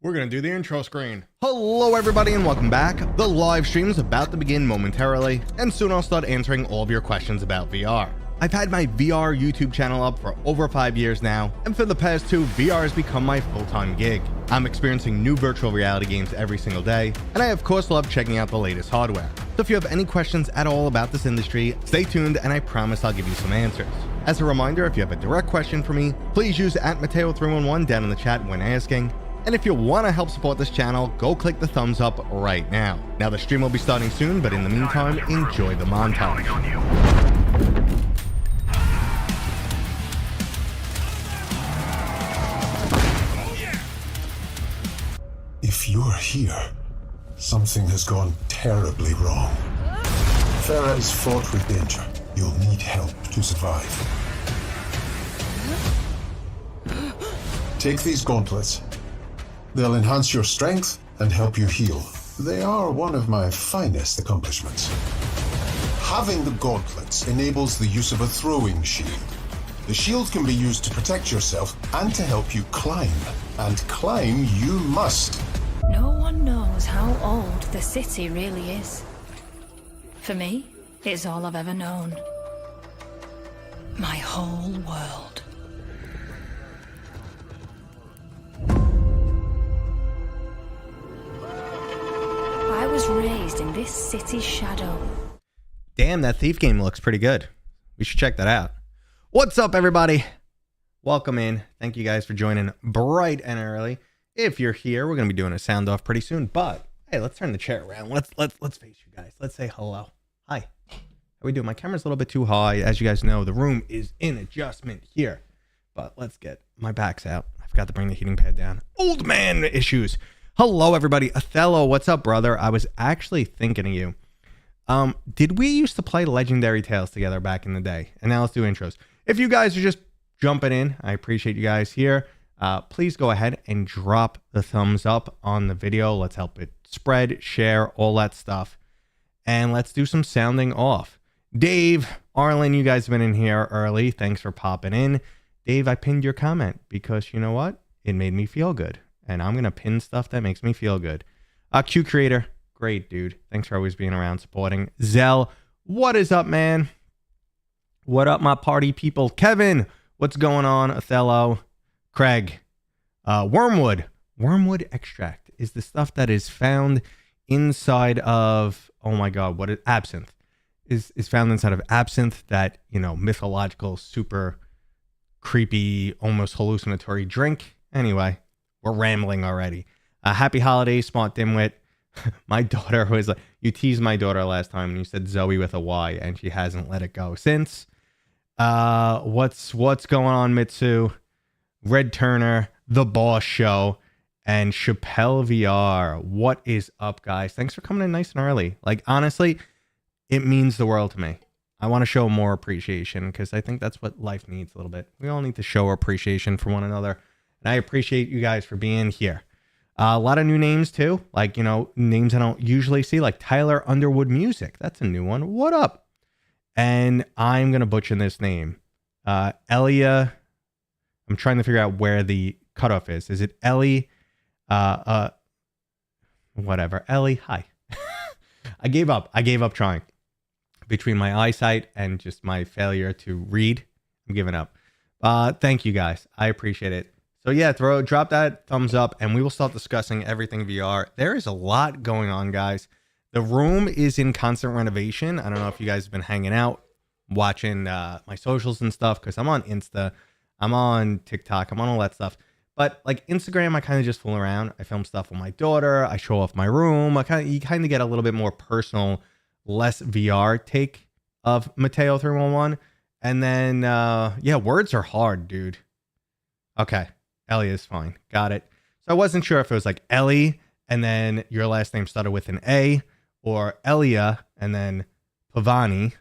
We're gonna do the intro screen. Hello everybody and welcome back. The live stream is about to begin momentarily, and soon I'll start answering all of your questions about VR. I've had my VR YouTube channel up for over 5 years now, and for the past 2, VR has become my full-time gig. I'm experiencing new virtual reality games every single day, and I of course love checking out the latest hardware. So if you have any questions at all about this industry, stay tuned and I promise I'll give you some answers. As a reminder, if you have a direct question for me, please use @Mateo311 down in the chat when asking. And if you want to help support this channel, go click the thumbs up right now. Now the stream will be starting soon, but in the meantime, enjoy the montage. If you're here, something has gone terribly wrong. Farah is fraught with danger. You'll need help to survive. Take these gauntlets. They'll enhance your strength and help you heal. They are one of my finest accomplishments. Having the gauntlets enables the use of a throwing shield. The shield can be used to protect yourself and to help you climb. And climb you must. No one knows how old the city really is. For me, it's all I've ever known. My whole world. I was raised in this city's shadow. Damn, that Thief game looks pretty good. We should check that out. What's up, everybody? Welcome in. Thank you guys for joining bright and early. If you're here, we're gonna be doing a sound off pretty soon. But hey, let's turn the chair around. Let's face you guys. Let's say hello. Hi. How we doing? My camera's a little bit too high. As you guys know, the room is in adjustment here. But let's get my back's out. I forgot to bring the heating pad down. Old man issues. Hello, everybody. Othello, what's up, brother? I was actually thinking of you. Did we used to play Legendary Tales together back in the day? And now let's do intros. If you guys are just jumping in, I appreciate you guys here. Please go ahead and drop the thumbs up on the video. Let's help it spread, share, all that stuff. And let's do some sounding off. Dave, Arlen, you guys have been in here early. Thanks for popping in. Dave, I pinned your comment because you know what? It made me feel good. And I'm going to pin stuff that makes me feel good. Q Creator, great, dude. Thanks for always being around supporting. Zell, what is up, man? What up, my party people? Kevin, what's going on? Othello, Craig, Wormwood. Wormwood extract is the stuff that is found inside of, oh my God, what is absinthe? Is found inside of absinthe, that, you know, mythological, super creepy, almost hallucinatory drink. Anyway. We're rambling already. Happy holidays, Smart Dimwit. My daughter was like, you teased my daughter last time and you said Zoe with a Y, and she hasn't let it go since. What's going on, Mitsu? Red Turner, The Boss Show, and Chappelle VR. What is up, guys? Thanks for coming in nice and early. Like, honestly, it means the world to me. I want to show more appreciation because I think that's what life needs a little bit. We all need to show appreciation for one another. And I appreciate you guys for being here. A lot of new names too. Like, you know, names I don't usually see, like Tyler Underwood Music. That's a new one. What up? And I'm going to butcher this name. Elia. I'm trying to figure out where the cutoff is. Is it Ellie? Whatever. Ellie, hi. I gave up. I gave up trying. Between my eyesight and just my failure to read, I'm giving up. Thank you guys. I appreciate it. So yeah, drop that thumbs up and we will start discussing everything VR. There is a lot going on, guys. The room is in constant renovation. I don't know if you guys have been hanging out, watching my socials and stuff, because I'm on Insta, I'm on TikTok, I'm on all that stuff. But like Instagram, I kind of just fool around. I film stuff with my daughter. I show off my room. You kind of get a little bit more personal, less VR take of Mateo 311. And then, yeah, words are hard, dude. Okay. Ellie is fine. Got it. So I wasn't sure if it was like Ellie and then your last name started with an A, or Elia and then Pavani,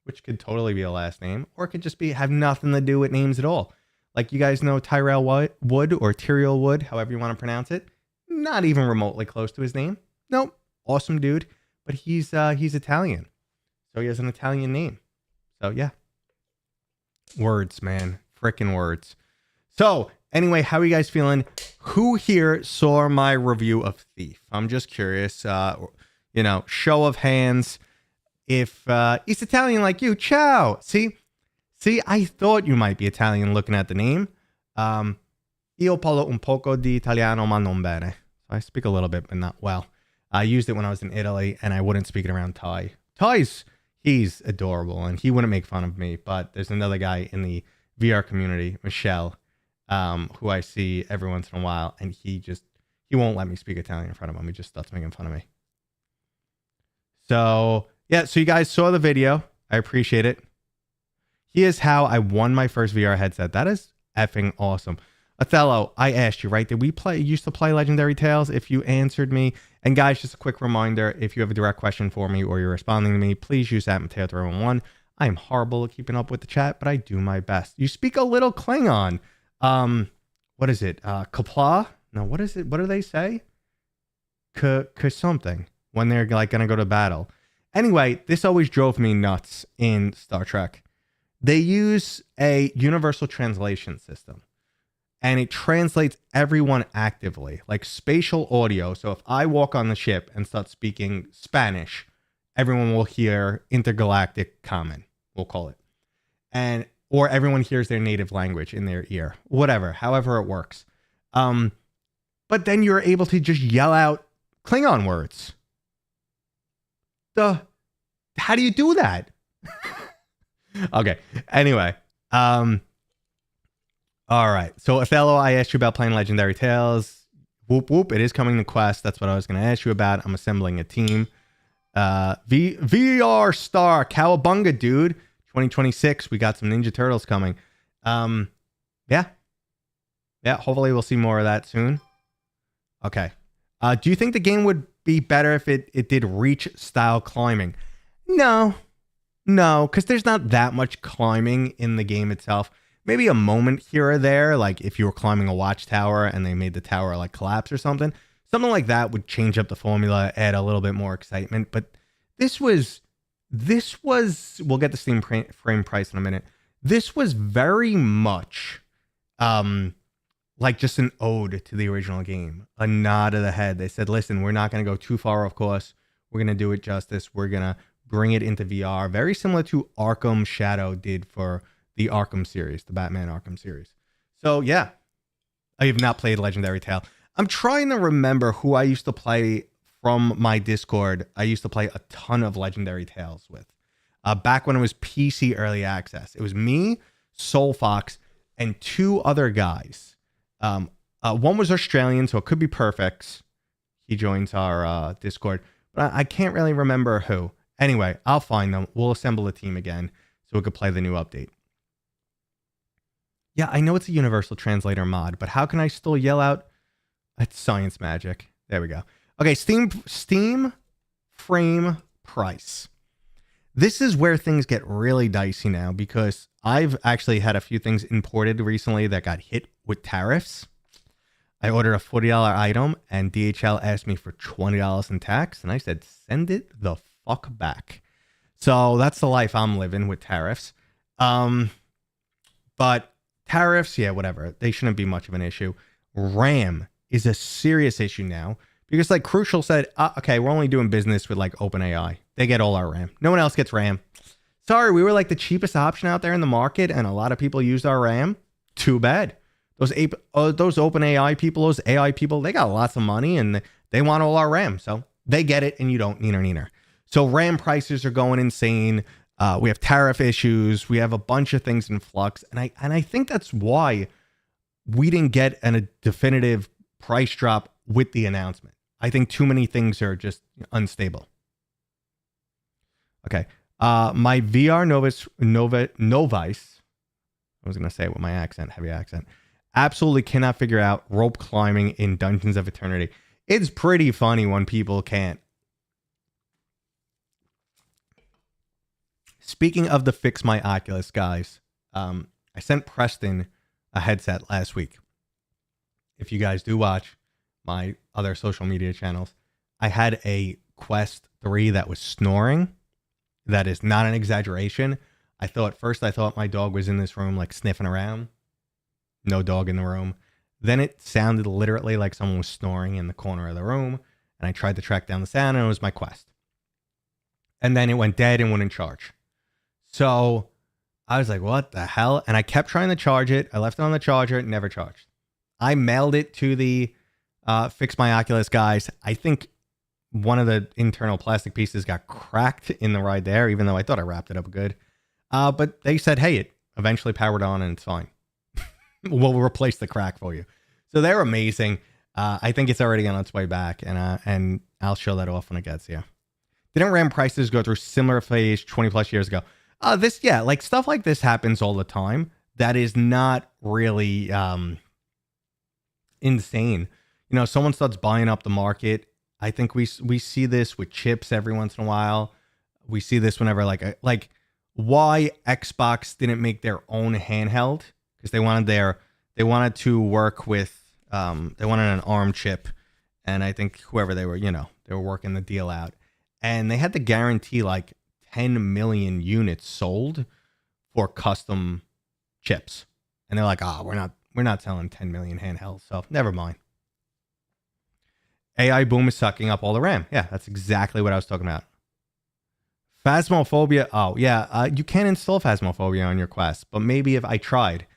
which could totally be a last name, or it could just be have nothing to do with names at all. Like, you guys know Tyrell Wood or Tyriel Wood, however you want to pronounce it. Not even remotely close to his name. Nope. Awesome dude. But he's Italian. So he has an Italian name. So yeah. Words, man. Frickin' words. So Anyway, how are you guys feeling? Who here saw my review of Thief? I'm just curious. You know, show of hands. If he's Italian like you, ciao. See, I thought you might be Italian looking at the name. Io parlo un poco di italiano, ma non bene. I speak a little bit, but not well. I used it when I was in Italy, and I wouldn't speak it around Ty. He's adorable, and he wouldn't make fun of me. But there's another guy in the VR community, Michelle, who I see every once in a while, and he won't let me speak Italian in front of him. He just starts making fun of me. So yeah, so you guys saw the video. I appreciate it. Here's how I won my first VR headset. That is effing awesome. Othello, I asked you, right? Did we used to play Legendary Tales? If you answered me. And guys, just a quick reminder, if you have a direct question for me or you're responding to me, please use that Mateo311. I am horrible at keeping up with the chat, but I do my best. You speak a little Klingon. What is it? Kapla? No, what is it? What do they say? Something when they're like going to go to battle. Anyway, this always drove me nuts in Star Trek. They use a universal translation system. And it translates everyone actively, like spatial audio. So if I walk on the ship and start speaking Spanish, everyone will hear intergalactic common, we'll call it. Or everyone hears their native language in their ear, whatever, however it works. But then you're able to just yell out Klingon words. How do you do that? Okay, anyway. All right. So, Othello, I asked you about playing Legendary Tales. Whoop, whoop. It is coming to Quest. That's what I was going to ask you about. I'm assembling a team. VR Star, Cowabunga, dude. 2026. We got some Ninja Turtles coming. Yeah. Hopefully, we'll see more of that soon. Okay. Do you think the game would be better if it did reach style climbing? No, because there's not that much climbing in the game itself. Maybe a moment here or there, like if you were climbing a watchtower and they made the tower like collapse or something. Something like that would change up the formula, add a little bit more excitement. But this was, we'll get the Steam frame price in a minute. This was very much like just an ode to the original game, a nod of the head. They said, listen, we're not going to go too far off course. We're going to do it justice. We're going to bring it into VR, very similar to Arkham Shadow did for the Arkham series, the Batman Arkham series. So yeah, I have not played Legendary Tale. I'm trying to remember who I used to play from my Discord. I used to play a ton of Legendary Tales with. Back when it was PC early access. It was me, Soul Fox, and two other guys. One was Australian, so it could be Perfects. He joins our Discord. But I can't really remember who. Anyway, I'll find them. We'll assemble a team again so we could play the new update. Yeah, I know it's a universal translator mod, but how can I still yell out? It's science magic. There we go. Okay, Steam frame price. This is where things get really dicey now because I've actually had a few things imported recently that got hit with tariffs. I ordered a $40 item and DHL asked me for $20 in tax, and I said, send it the fuck back. So that's the life I'm living with tariffs. But tariffs, yeah, whatever. They shouldn't be much of an issue. RAM is a serious issue now because like Crucial said, okay, we're only doing business with like OpenAI. They get all our RAM. No one else gets RAM. Sorry, we were like the cheapest option out there in the market and a lot of people used our RAM. Too bad. Those OpenAI people, those AI people, they got lots of money and they want all our RAM. So they get it and you don't, neither. So RAM prices are going insane. We have tariff issues. We have a bunch of things in flux. And I think that's why we didn't get a definitive price drop with the announcement. I think too many things are just unstable. Okay. My VR Novice, I was going to say it with my accent, heavy accent, absolutely cannot figure out rope climbing in Dungeons of Eternity. It's pretty funny when people can't. Speaking of the Fix My Oculus guys, I sent Preston a headset last week. If you guys do watch my other social media channels, I had a Quest 3 that was snoring. That is not an exaggeration. I thought my dog was in this room like sniffing around. no dog in the room. Then it sounded literally like someone was snoring in the corner of the room. And I tried to track down the sound, and it was my Quest. And then it went dead and wouldn't charge. So I was like, what the hell? And I kept trying to charge it. I left it on the charger. It never charged. I mailed it to the Fix My Oculus guys. I think one of the internal plastic pieces got cracked in the ride there, even though I thought I wrapped it up good. But they said, hey, it eventually powered on and it's fine. We'll replace the crack for you. So they're amazing. I think it's already on its way back, and I'll show that off when it gets here. Didn't RAM prices go through similar phase 20 plus years ago? Like stuff like this happens all the time. That is not really insane. You know, someone starts buying up the market. I think we see this with chips every once in a while. We see this whenever like why Xbox didn't make their own handheld, because they wanted to work with they wanted an ARM chip, and I think whoever they were working the deal out, and they had to guarantee like 10 million units sold for custom chips, and they're like, we're not selling 10 million handhelds, so never mind. AI boom is sucking up all the RAM. Yeah, that's exactly what I was talking about. Phasmophobia. Oh yeah, you can install Phasmophobia on your Quest, but maybe if I tried.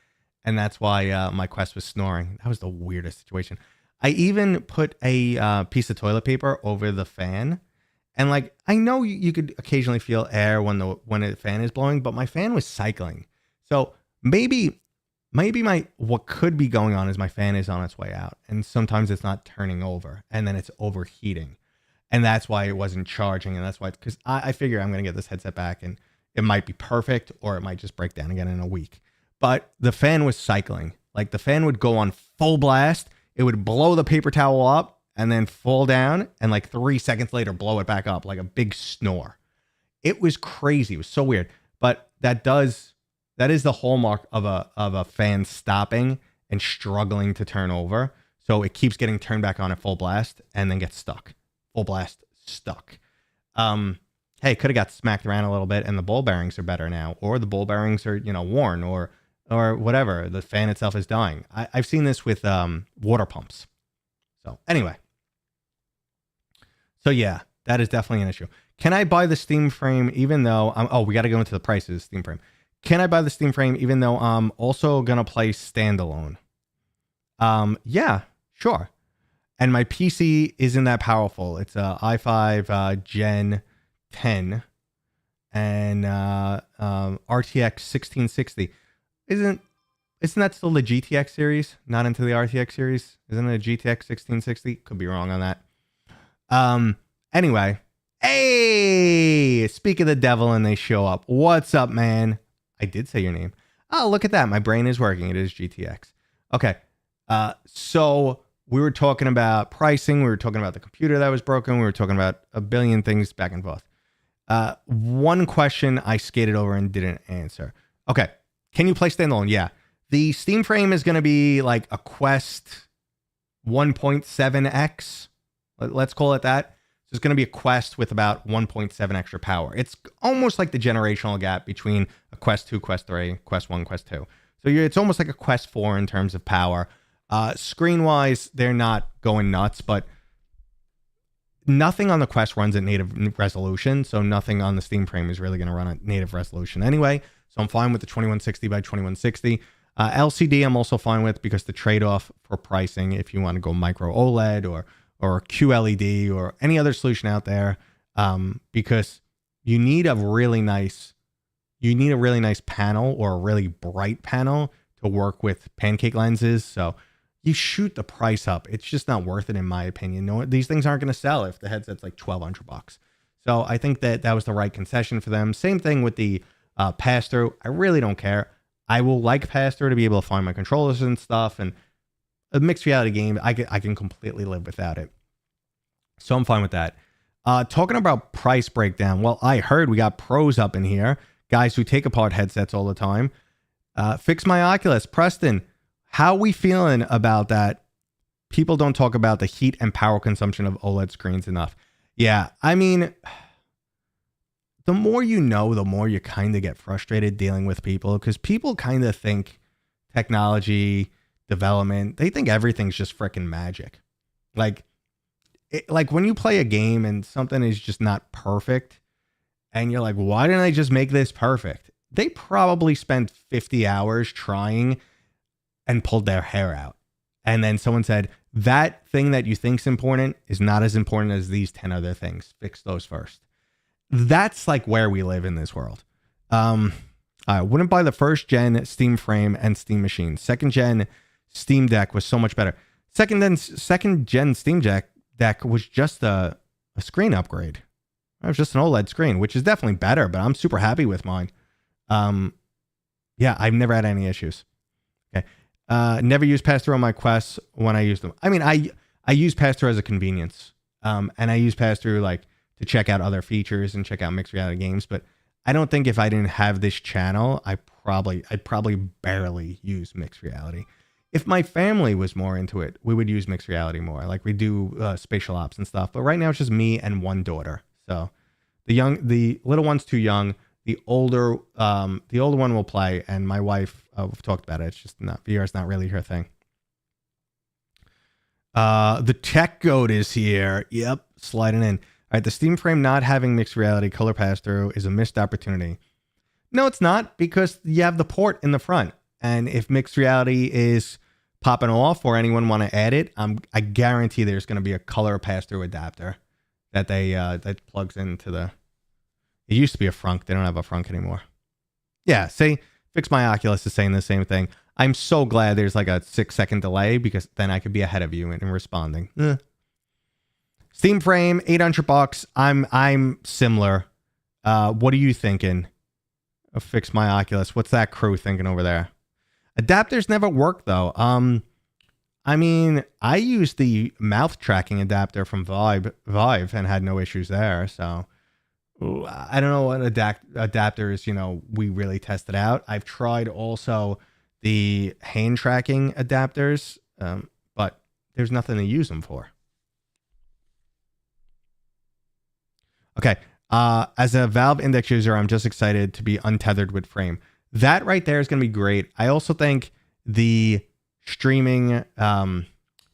And that's why my Quest was snoring. That was the weirdest situation. I even put a piece of toilet paper over the fan. And like, I know you could occasionally feel air when the fan is blowing, but my fan was cycling. So maybe what could be going on is my fan is on its way out. And sometimes it's not turning over. And then it's overheating. And that's why it wasn't charging. And that's why, because I figure I'm going to get this headset back and it might be perfect, or it might just break down again in a week. But the fan was cycling. Like the fan would go on full blast. It would blow the paper towel up and then fall down. And like 3 seconds later, blow it back up like a big snore. It was crazy. It was so weird. But that is the hallmark of a fan stopping and struggling to turn over. So it keeps getting turned back on at full blast and then gets stuck. Full blast stuck. Hey, could have got smacked around a little bit, and the ball bearings are better now. Or the ball bearings are, worn, or whatever. The fan itself is dying. I've seen this with water pumps. So anyway. So yeah, that is definitely an issue. Can I buy the Steam frame even though we got to go into the prices, Steam frame. Can I buy the Steam frame even though I'm also going to play standalone? Yeah, sure. And my PC isn't that powerful. It's a i5 Gen 10 and RTX 1660. Isn't that still the GTX series? Not into the RTX series? Isn't it a GTX 1660? Could be wrong on that. Anyway. Hey! Speak of the devil and they show up. What's up, man? I did say your name. Oh, look at that. My brain is working. It is GTX. Okay. So we were talking about pricing. We were talking about the computer that was broken. We were talking about a billion things back and forth. One question I skated over and didn't answer. Okay. Can you play standalone? Yeah. The Steam frame is going to be like a Quest 1.7x. Let's call it that. So it's going to be a Quest with about 1.7 extra power. It's almost like the generational gap between a Quest 2, Quest 3, Quest 1, Quest 2. So it's almost like a Quest 4 in terms of power. Screen-wise, they're not going nuts, but nothing on the Quest runs at native resolution, so nothing on the Steam frame is really going to run at native resolution anyway. So I'm fine with the 2160 by 2160. LCD I'm also fine with, because the trade-off for pricing, if you want to go micro OLED or QLED or any other solution out there, because you need a really nice panel, or a really bright panel, to work with pancake lenses. So you shoot the price up. It's just not worth it, in my opinion. No, these things aren't going to sell if the headset's like $1,200. So I think that was the right concession for them. Same thing with the pass-through. I really don't care. I will like pass-through to be able to find my controllers and stuff, and a mixed reality game, I can completely live without it. So I'm fine with that. Talking about price breakdown. Well, I heard we got pros up in here, guys who take apart headsets all the time. Fix My Oculus. Preston, how we feeling about that? People don't talk about the heat and power consumption of OLED screens enough. Yeah, I mean, the more you know, the more you kind of get frustrated dealing with people, because people kind of think technology, development. They think everything's just freaking magic. Like when you play a game and something is just not perfect and you're like, why didn't I just make this perfect? They probably spent 50 hours trying and pulled their hair out. And then someone said, that thing that you think's important is not as important as these 10 other things. Fix those first. That's like where we live in this world. I wouldn't buy the first gen Steam frame and Steam machine. Second gen Steam Deck was so much better. Second gen Steam Deck was just a screen upgrade. It was just an OLED screen, which is definitely better, but I'm super happy with mine. Yeah, I've never had any issues. Okay. Never used pass-through on my quests when I use them. I mean, I use pass-through as a convenience. And I use pass-through like to check out other features and check out mixed reality games, but I don't think if I didn't have this channel, I'd probably barely use mixed reality. If my family was more into it, we would use mixed reality more. Like we do spatial ops and stuff. But right now it's just me and one daughter. So the little one's too young. The older one will play, and my wife, we've talked about it. It's just not VR is not really her thing. The tech goat is here. Yep, sliding in. All right, the Steam frame not having mixed reality color pass through is a missed opportunity. No, it's not, because you have the port in the front, and if mixed reality is popping off or anyone want to add it, I guarantee there's going to be a color pass through adapter that that plugs into the. It used to be a frunk. They don't have a frunk anymore. Yeah, see, Fix My Oculus is saying the same thing. I'm so glad there's like a 6-second delay, because then I could be ahead of you in responding. Steam frame, $800. I'm similar. What are you thinking? Fix My Oculus. What's that crew thinking over there? Adapters never work though. I mean, I used the mouth tracking adapter from Vive and had no issues there. So I don't know what adapters, we really tested out. I've tried also the hand tracking adapters, but there's nothing to use them for. Okay. As a Valve Index user, I'm just excited to be untethered with frame. That right there is going to be great. I also think the streaming, the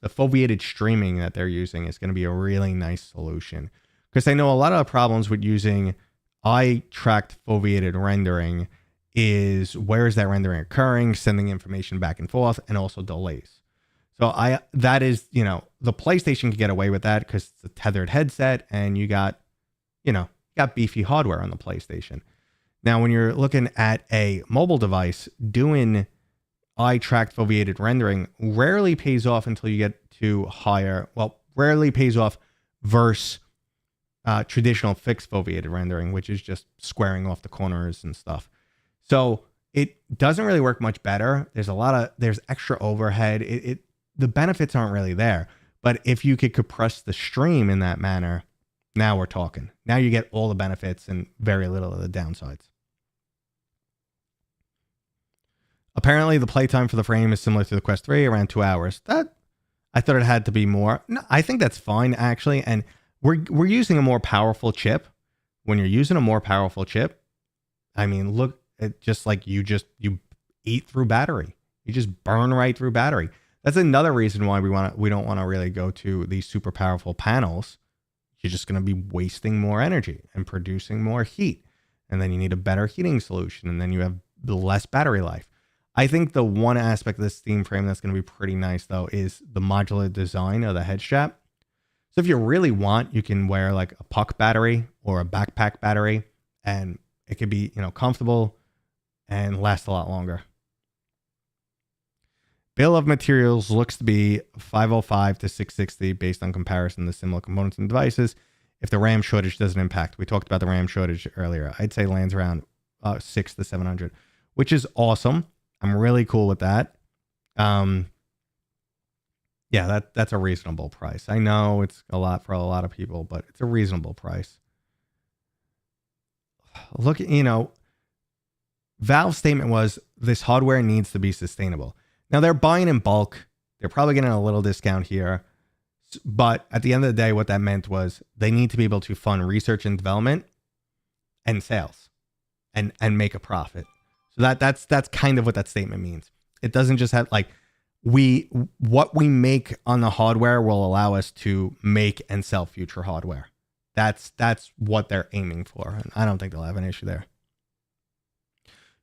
foveated streaming that they're using is going to be a really nice solution. Because I know a lot of the problems with using eye-tracked foveated rendering is where is that rendering occurring, sending information back and forth, and also delays. So that is, the PlayStation can get away with that because it's a tethered headset and you got beefy hardware on the PlayStation. Now, when you're looking at a mobile device, doing eye-tracked foveated rendering rarely pays off until you get to rarely pays off versus traditional fixed foveated rendering, which is just squaring off the corners and stuff. So it doesn't really work much better. There's extra overhead. The benefits aren't really there. But if you could compress the stream in that manner, now we're talking. Now you get all the benefits and very little of the downsides. Apparently, the playtime for the frame is similar to the Quest 3, around 2 hours. That I thought it had to be more. No, I think that's fine, actually. And we're using a more powerful chip. When you're using a more powerful chip, I mean, look at just like you eat through battery. You just burn right through battery. That's another reason why we don't want to really go to these super powerful panels. You're just going to be wasting more energy and producing more heat. And then you need a better heating solution. And then you have less battery life. I think the one aspect of this Steam frame that's going to be pretty nice, though, is the modular design of the head strap. So if you really want, you can wear like a puck battery or a backpack battery, and it could be, comfortable and last a lot longer. Bill of materials looks to be 505 to 660 based on comparison to similar components and devices. If the RAM shortage doesn't impact, we talked about the RAM shortage earlier. I'd say lands around 600 to 700, which is awesome. I'm really cool with that. Yeah, that's a reasonable price. I know it's a lot for a lot of people, but it's a reasonable price. Look, Valve's statement was this hardware needs to be sustainable. Now they're buying in bulk. They're probably getting a little discount here. But at the end of the day, what that meant was they need to be able to fund research and development and sales and make a profit. So that's kind of what that statement means. It doesn't just have like what we make on the hardware will allow us to make and sell future hardware. That's what they're aiming for. And I don't think they'll have an issue there.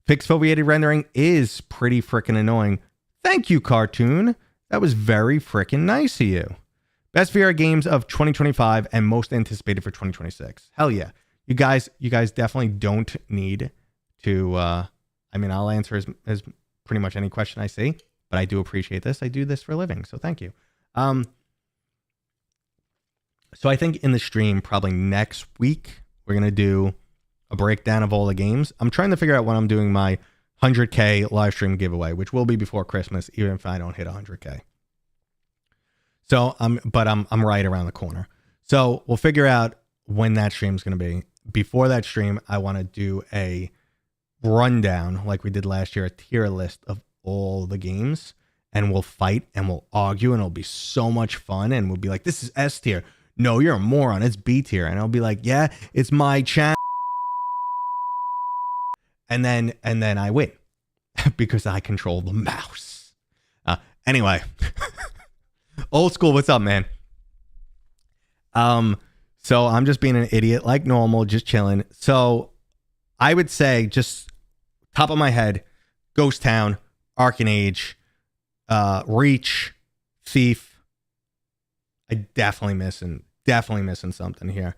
Fixed foveated rendering is pretty freaking annoying. Thank you, Cartoon. That was very freaking nice of you. Best VR games of 2025 and most anticipated for 2026. Hell yeah. You guys definitely don't need to, I mean, I'll answer as pretty much any question I see, but I do appreciate this. I do this for a living, so thank you. So I think in the stream, probably next week, we're going to do a breakdown of all the games. I'm trying to figure out when I'm doing my 100K live stream giveaway, which will be before Christmas, even if I don't hit 100K. So I'm right around the corner. So we'll figure out when that stream's going to be. Before that stream, I want to do a rundown like we did last year, a tier list of all the games, and we'll fight and we'll argue and it'll be so much fun. And we'll be like, this is S tier. No, you're a moron. It's B tier. And I'll be like, yeah, it's my channel. And then I win because I control the mouse. Anyway, old school. What's up, man? So I'm just being an idiot like normal, just chilling. So I would say just top of my head, Ghost Town, Arken Age, Reach, Thief. I definitely missing something here.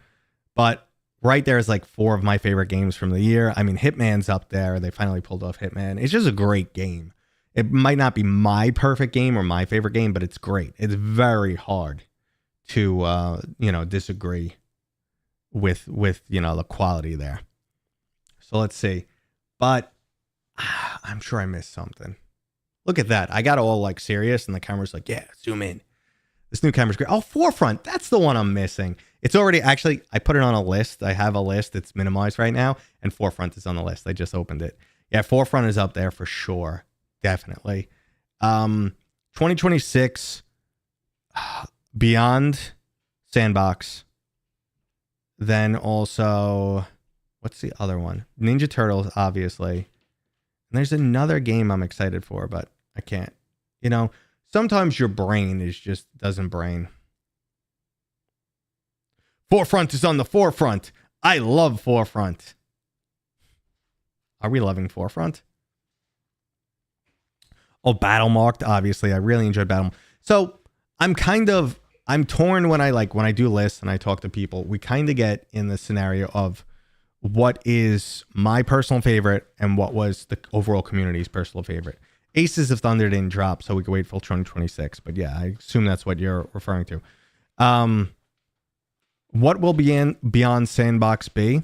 But right there is like 4 of my favorite games from the year. I mean, Hitman's up there. They finally pulled off Hitman. It's just a great game. It might not be my perfect game or my favorite game, but it's great. It's very hard to, disagree with, the quality there. So let's see. But I'm sure I missed something. Look at that. I got all like serious and the camera's like, yeah, zoom in. This new camera's great. Oh, Forefront. That's the one I'm missing. It's already actually, I put it on a list. I have a list. It's minimized right now. And Forefront is on the list. I just opened it. Yeah, Forefront is up there for sure. Definitely. 2026, Beyond Sandbox. Then also, what's the other one? Ninja Turtles, obviously. And there's another game I'm excited for, but I can't. Sometimes your brain doesn't brain. Forefront is on the forefront. I love Forefront. Are we loving Forefront? Oh, Battle Marked, obviously. I really enjoyed Battle. So I'm torn when I do lists and I talk to people. We kind of get in the scenario of what is my personal favorite and what was the overall community's personal favorite. Aces of Thunder didn't drop, so we could wait till 2026. But yeah, I assume that's what you're referring to. What will Beyond Sandbox be?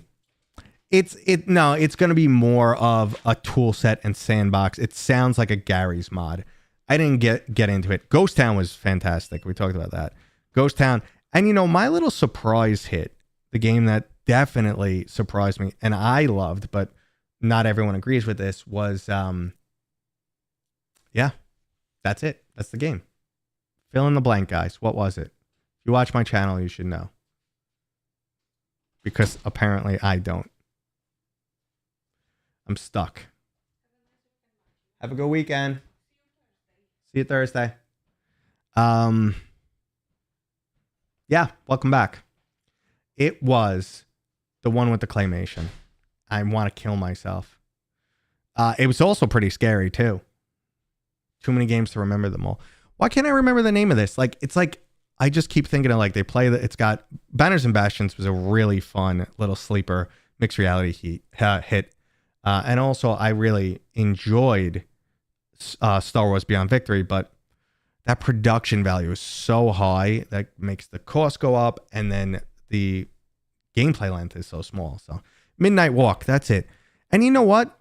It's going to be more of a tool set and sandbox. It sounds like a Gary's mod. I didn't get into it. Ghost Town was fantastic. We talked about that. Ghost Town. And my little surprise hit, the game that definitely surprised me and I loved, but not everyone agrees with this, was yeah, that's it. That's the game. Fill in the blank, guys. What was it? If you watch my channel, you should know. Because apparently I don't. I'm stuck. Have a good weekend. See you Thursday. Yeah, welcome back. It was the one with the claymation. I want to kill myself. It was also pretty scary too. Too many games to remember them all. Why can't I remember the name of this? It's like I just keep thinking of they play that. It's got Banners and Bastions was a really fun little sleeper mixed reality hit. And also I really enjoyed Star Wars Beyond Victory, but that production value is so high that makes the cost go up, and then the gameplay length is so small. So Midnight Walk, that's it. And you know what?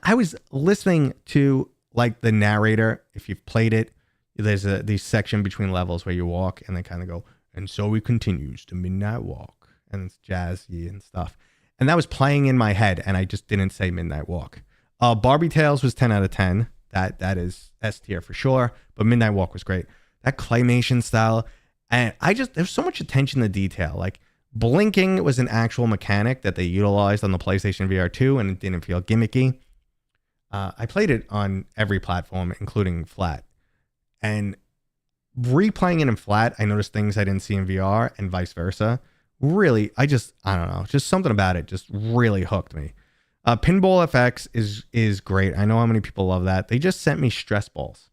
I was listening to the narrator. If you've played it, there's these section between levels where you walk and they kind of go, and so it continues to Midnight Walk, and it's jazzy and stuff. And that was playing in my head, and I just didn't say Midnight Walk. Barbie Tales was 10 out of 10. That is S tier for sure. But Midnight Walk was great. That claymation style, and there's so much attention to detail. Blinking was an actual mechanic that they utilized on the PlayStation VR 2, and it didn't feel gimmicky. I played it on every platform, including flat. And replaying it in flat, I noticed things I didn't see in VR and vice versa. Really, I don't know, just something about it just really hooked me. Pinball FX is great. I know how many people love that. They just sent me stress balls.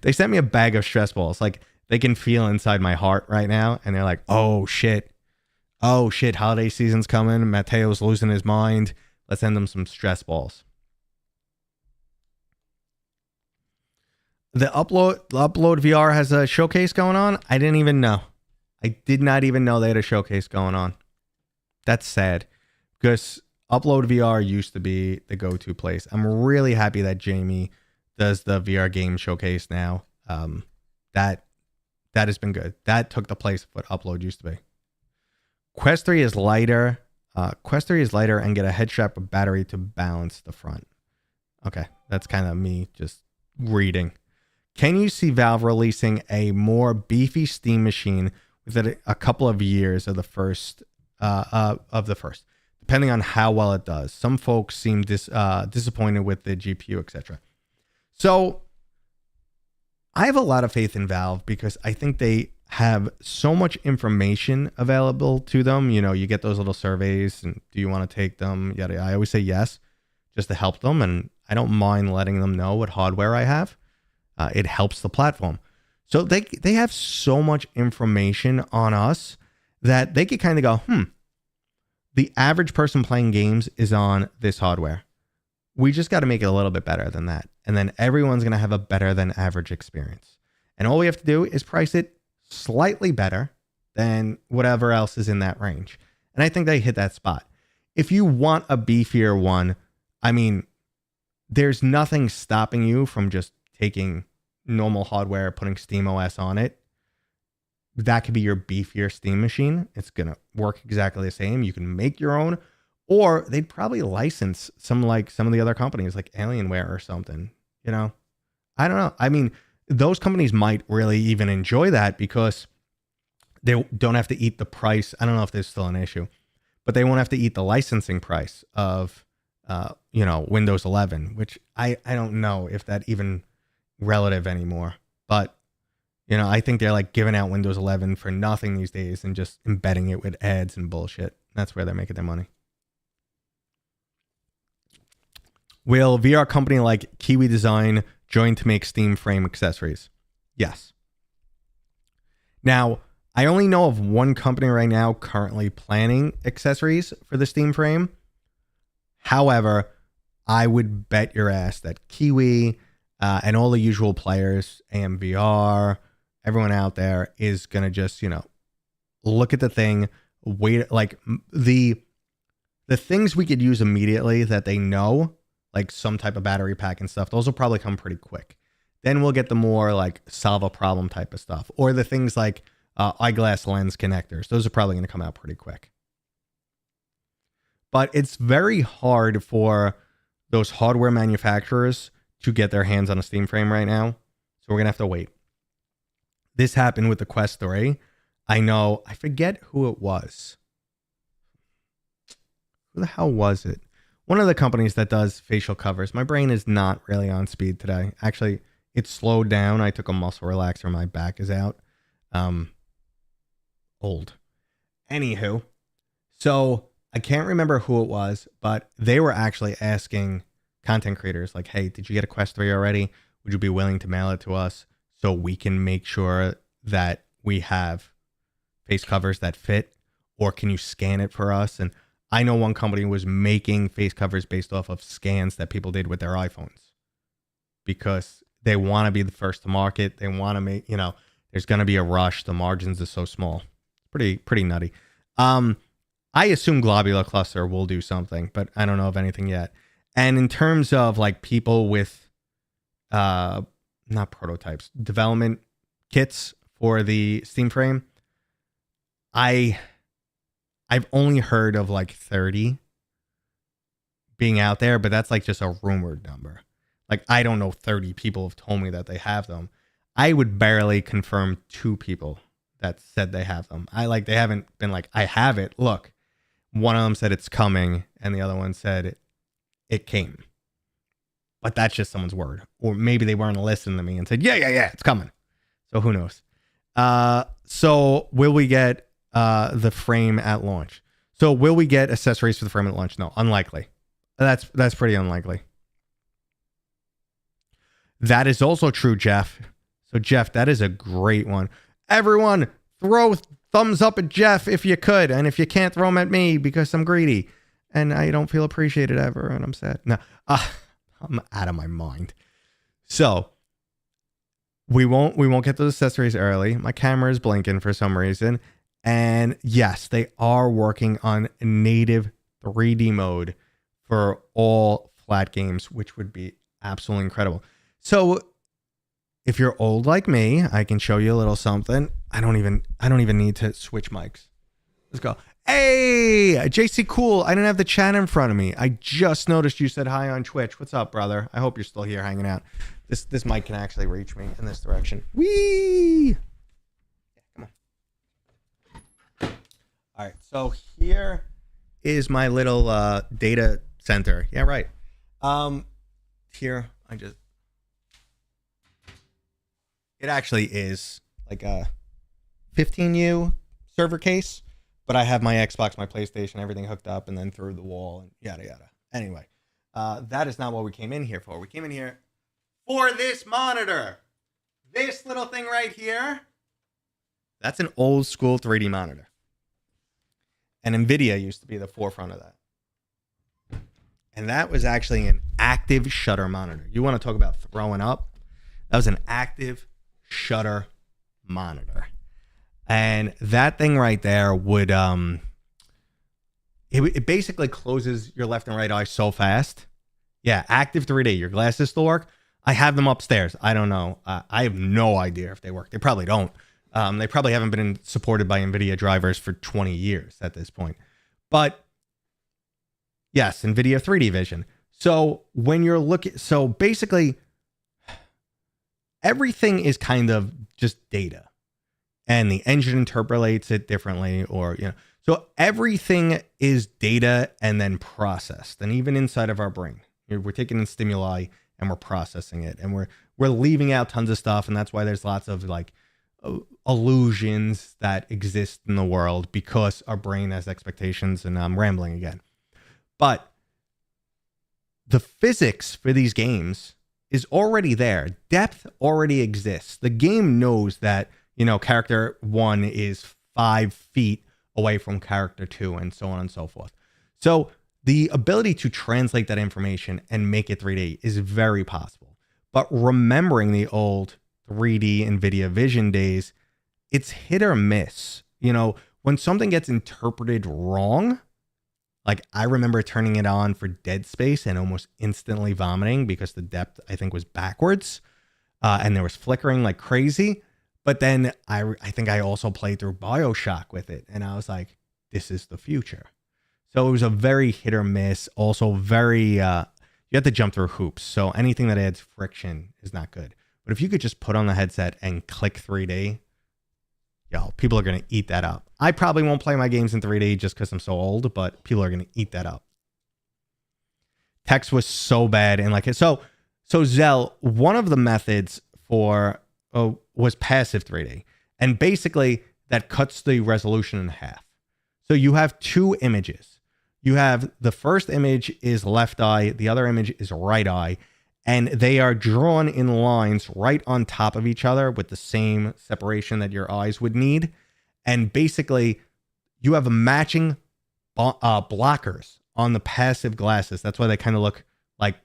They sent me a bag of stress balls. Like, they can feel inside my heart right now. And they're like, oh shit, holiday season's coming. Mateo's losing his mind. Let's send them some stress balls. The upload VR has a showcase going on. I didn't even know. I did not even know they had a showcase going on. That's sad, because Upload VR used to be the go-to place. I'm really happy that Jamie does the VR game showcase now. That has been good. That took the place of what Upload used to be. Quest 3 is lighter. Quest 3 is lighter and get a head strap with battery to balance the front. Okay, that's kind of me just reading. Can you see Valve releasing a more beefy Steam machine within a couple of years of the first, depending on how well it does? Some folks seem disappointed with the GPU, etc. So I have a lot of faith in Valve because I think they have so much information available to them. You know, you get those little surveys and do you want to take them? Yada. I always say yes, just to help them. And I don't mind letting them know what hardware I have. It helps the platform. So they have so much information on us that they could kind of go, the average person playing games is on this hardware. We just got to make it a little bit better than that. And then everyone's going to have a better than average experience. And all we have to do is price it slightly better than whatever else is in that range. And I think they hit that spot. If you want a beefier one, I mean, there's nothing stopping you from just taking normal hardware, putting SteamOS on it. That could be your beefier Steam machine. It's going to work exactly the same. You can make your own, or they'd probably license some of the other companies like Alienware or something, you know? I don't know. I mean, those companies might really even enjoy that because they don't have to eat the price. I don't know if there's still an issue, but they won't have to eat the licensing price of, Windows 11, which I don't know if that even relative anymore. But, I think they're like giving out Windows 11 for nothing these days and just embedding it with ads and bullshit. That's where they're making their money. Will VR company like Kiwi Design join to make Steam frame accessories? Yes. Now, I only know of one company right now currently planning accessories for the Steam frame. However, I would bet your ass that Kiwi and all the usual players, AMVR, everyone out there is going to just, look at the thing, wait, like the things we could use immediately that they know, like some type of battery pack and stuff, those will probably come pretty quick. Then we'll get the more like solve a problem type of stuff, or the things like eyeglass lens connectors. Those are probably going to come out pretty quick. But it's very hard for those hardware manufacturers to get their hands on a Steam frame right now. So we're going to have to wait. This happened with the Quest 3. I forget who it was. Who the hell was it? One of the companies that does facial covers. My brain is not really on speed today. Actually, it slowed down. I took a muscle relaxer. My back is out. Old. Anywho, so I can't remember who it was, but they were actually asking content creators like, hey, did you get a Quest 3 already? Would you be willing to mail it to us so we can make sure that we have face covers that fit? Or can you scan it for us? And I know one company was making face covers based off of scans that people did with their iPhones because they want to be the first to market. They want to make, there's going to be a rush. The margins are so small. Pretty nutty. I assume Globular Cluster will do something, but I don't know of anything yet. And in terms of like people with, not prototypes, development kits for the Steam frame, I've only heard of like 30 being out there, but that's like just a rumored number. Like, I don't know 30 people have told me that they have them. I would barely confirm 2 people that said they have them. They haven't been like, I have it. Look, one of them said it's coming, and the other one said it came. but that's just someone's word. Or maybe they weren't listening to me and said, yeah, it's coming. So who knows? So will we get the frame at launch? So will we get accessories for the frame at launch? No, unlikely. That's pretty unlikely. That is also true, Jeff. So Jeff, that is a great one. Everyone, throw thumbs up at Jeff if you could. And if you can't, throw them at me because I'm greedy and I don't feel appreciated ever. And I'm sad. No, I'm out of my mind. So we won't get those accessories early. My camera is blinking for some reason. And yes, they are working on native 3D mode for all flat games, which would be absolutely incredible. So if you're old like me, I can show you a little something. I don't even need to switch mics. Let's go. Hey, JC Cool. I didn't have the chat in front of me. I just noticed you said hi on Twitch. What's up, brother? I hope you're still here hanging out. This mic can actually reach me in this direction. Whee! Yeah, come on. All right, so here is my little data center. Yeah, right. Here it actually is like a 15U server case, but I have my Xbox, my PlayStation, everything hooked up and then through the wall and yada yada. Anyway, that is not what we came in here for. We came in here for this monitor. This little thing right here. That's an old school 3D monitor. And NVIDIA used to be the forefront of that. And that was actually an active shutter monitor. You want to talk about throwing up? That was an active shutter monitor. And that thing right there would, it basically closes your left and right eye so fast. Yeah, active 3D. Your glasses still work. I have them upstairs. I don't know. I have no idea if they work. They probably don't. They probably haven't been supported by NVIDIA drivers for 20 years at this point. But yes, NVIDIA 3D vision. So when you're looking, so basically everything is kind of just data and the engine interpolates it differently or, so everything is data and then processed. And even inside of our brain, we're taking in stimuli and we're processing it and we're leaving out tons of stuff. And that's why there's lots of like illusions that exist in the world because our brain has expectations. And I'm rambling again, but the physics for these games is already there. Depth already exists. The game knows that, character 1 is 5 feet away from character 2 and so on and so forth. So the ability to translate that information and make it 3D is very possible. But remembering the old 3D NVIDIA Vision days, it's hit or miss. When something gets interpreted wrong, like I remember turning it on for Dead Space and almost instantly vomiting because the depth I think was backwards and there was flickering like crazy. But then I think I also played through BioShock with it and I was like, this is the future. So it was a very hit or miss. Also very, you have to jump through hoops. So anything that adds friction is not good. But if you could just put on the headset and click 3D, people are going to eat that up. I probably won't play my games in 3D just because I'm so old, but people are going to eat that up. Text was so bad. And like, so Zell, one of the methods for, was passive 3D. And basically that cuts the resolution in half. So you have 2 images. You have the first image is left eye. The other image is right eye. And they are drawn in lines right on top of each other with the same separation that your eyes would need. And basically, you have matching blockers on the passive glasses. That's why they kind of look like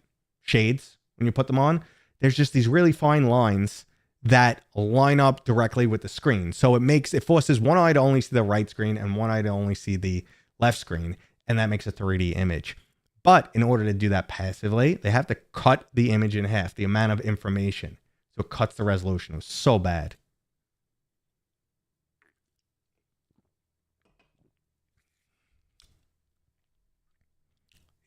shades when you put them on. There's just these really fine lines that line up directly with the screen. So it forces one eye to only see the right screen and one eye to only see the left screen. And that makes a 3D image. But in order to do that passively, they have to cut the image in half, the amount of information. So it cuts the resolution. It was so bad.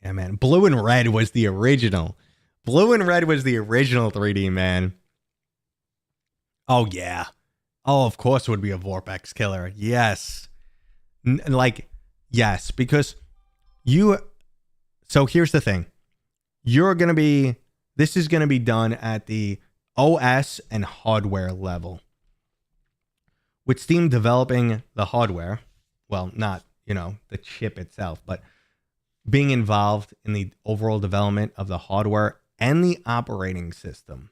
Yeah, man. Blue and red was the original. Blue and red was the original 3D, man. Oh, yeah. Oh, of course it would be a Vorpex killer. Yes. Yes, because so here's the thing. You're going to be This is going to be done at the OS and hardware level. With Steam developing the hardware, well, not, the chip itself, but being involved in the overall development of the hardware and the operating system,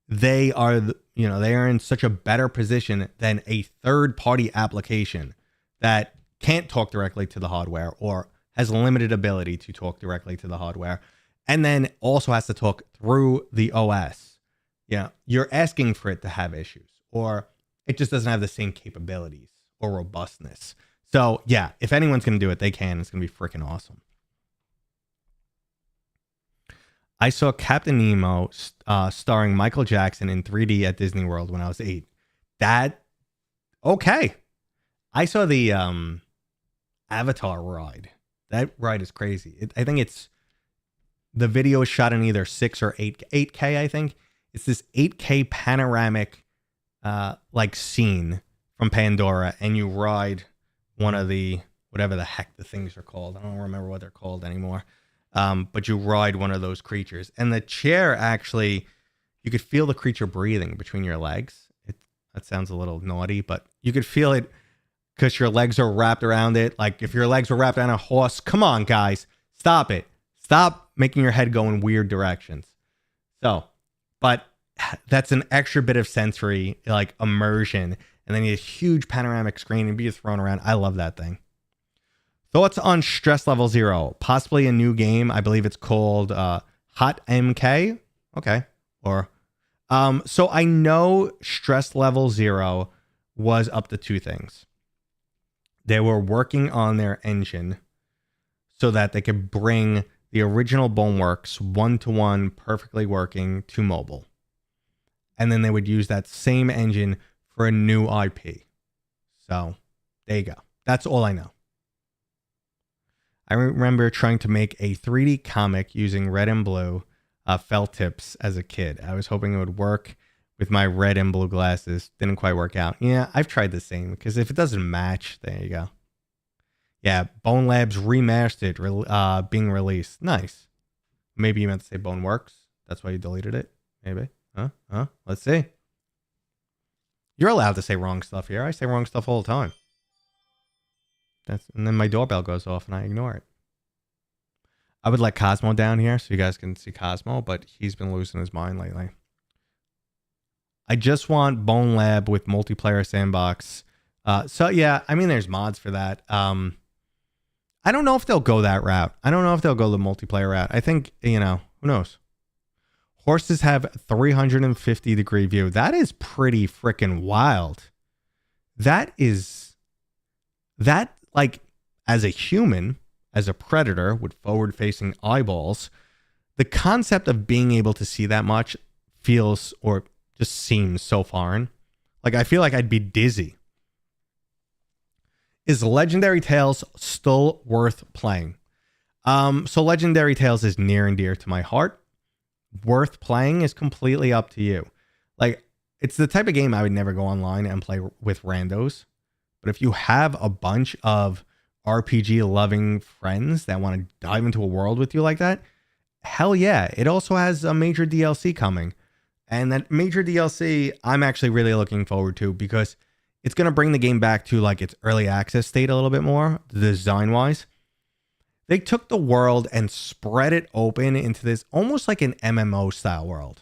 they are, they are in such a better position than a third-party application that can't talk directly to the hardware or has limited ability to talk directly to the hardware, and then also has to talk through the OS. You're asking for it to have issues, or it just doesn't have the same capabilities or robustness. So yeah, if anyone's going to do it, they can. It's going to be freaking awesome. I saw Captain Nemo starring Michael Jackson in 3D at Disney World when I was 8. Okay. I saw the Avatar ride. That ride is crazy. I think the video is shot in either 6 or 8K, I think. It's this 8K panoramic scene from Pandora, and you ride one of the, whatever the heck the things are called. I don't remember what they're called anymore. But you ride one of those creatures, and the chair actually, you could feel the creature breathing between your legs. That sounds a little naughty, but you could feel it because your legs are wrapped around it. Like if your legs were wrapped around a horse, come on, guys, stop it. Stop making your head go in weird directions. So, but that's an extra bit of sensory immersion, and then you have a huge panoramic screen and be thrown around. I love that thing. Thoughts on Stress Level 0? Possibly a new game. I believe it's called Hot MK. Okay. So I know Stress Level 0 was up to 2 things. They were working on their engine so that they could bring the original Boneworks 1-to-1 perfectly working to mobile. And then they would use that same engine for a new IP. So there you go. That's all I know. I remember trying to make a 3D comic using red and blue felt tips as a kid. I was hoping it would work with my red and blue glasses. Didn't quite work out. Yeah, I've tried the same, because if it doesn't match, there you go. Yeah, Bone Labs Remastered being released. Nice. Maybe you meant to say Boneworks. That's why you deleted it. Maybe. Huh? Let's see. You're allowed to say wrong stuff here. I say wrong stuff all the time. And then my doorbell goes off and I ignore it. I would let Cosmo down here so you guys can see Cosmo, but he's been losing his mind lately. I just want Bone Lab with multiplayer sandbox. So yeah, I mean, there's mods for that. I don't know if they'll go that route. I don't know if they'll go the multiplayer route. I think, who knows? Horses have 350 degree view. That is pretty freaking wild. That, as a human, as a predator with forward-facing eyeballs, the concept of being able to see that much feels, or just seems, so foreign. I feel like I'd be dizzy. Is Legendary Tales still worth playing? So Legendary Tales is near and dear to my heart. Worth playing is completely up to you. It's the type of game I would never go online and play with randos. But if you have a bunch of RPG loving friends that want to dive into a world with you like that, hell yeah. It also has a major DLC coming. And that major DLC, I'm actually really looking forward to, because it's going to bring the game back to its early access state a little bit more, design wise. They took the world and spread it open into this almost like an MMO style world.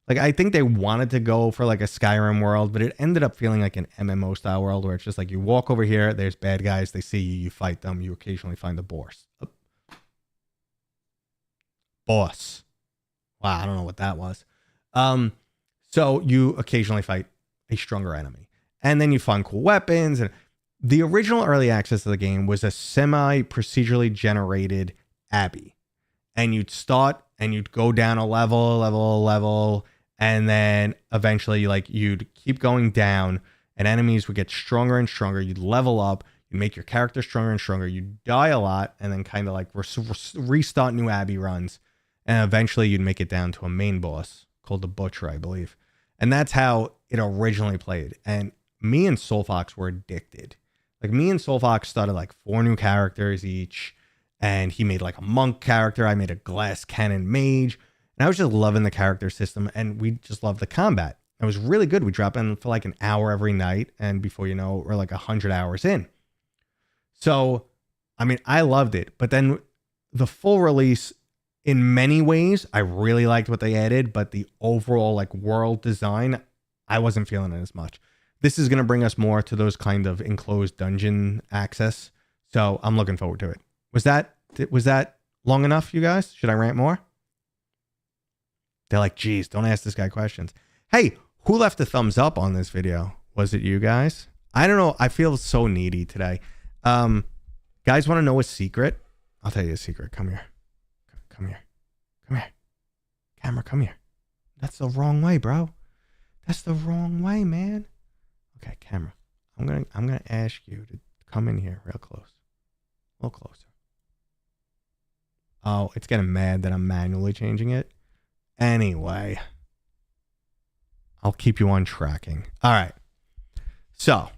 I think they wanted to go for a Skyrim world, but it ended up feeling like an MMO style world where it's just you walk over here, there's bad guys, they see you, you fight them, you occasionally find the boss. Boss. Wow, I don't know what that was. So you occasionally fight a stronger enemy. And then you find cool weapons. And the original early access of the game was a semi-procedurally generated abbey. And you'd start and you'd go down a level. And then eventually you'd keep going down and enemies would get stronger and stronger. You'd level up. You'd make your character stronger and stronger. You'd die a lot and then kind of restart new abbey runs. And eventually you'd make it down to a main boss called the Butcher, I believe. And that's how it originally played. And me and Soulfox were addicted. Me and Soulfox started 4 new characters each. And he made a monk character. I made a glass cannon mage. And I was just loving the character system, and we just loved the combat. It was really good. We drop in for like an hour every night, and before you know, we're like 100 hours in. So, I mean, I loved it. But then the full release, in many ways, I really liked what they added, but the overall like world design, I wasn't feeling it as much. This is going to bring us more to those kind of enclosed dungeon access. So I'm looking forward to it. Was that long enough, you guys? Should I rant more? They're like, geez, don't ask this guy questions. Hey, who left a thumbs up on this video? Was it you guys? I don't know. I feel so needy today. Guys want to know a secret? I'll tell you a secret. Come here. Come here. Come here. Camera, come here. That's the wrong way, bro. That's the wrong way, man. Okay, camera. I'm gonna ask you to come in here real close. A little closer. Oh, it's getting mad that I'm manually changing it. Anyway, I'll keep you on tracking. All right. So,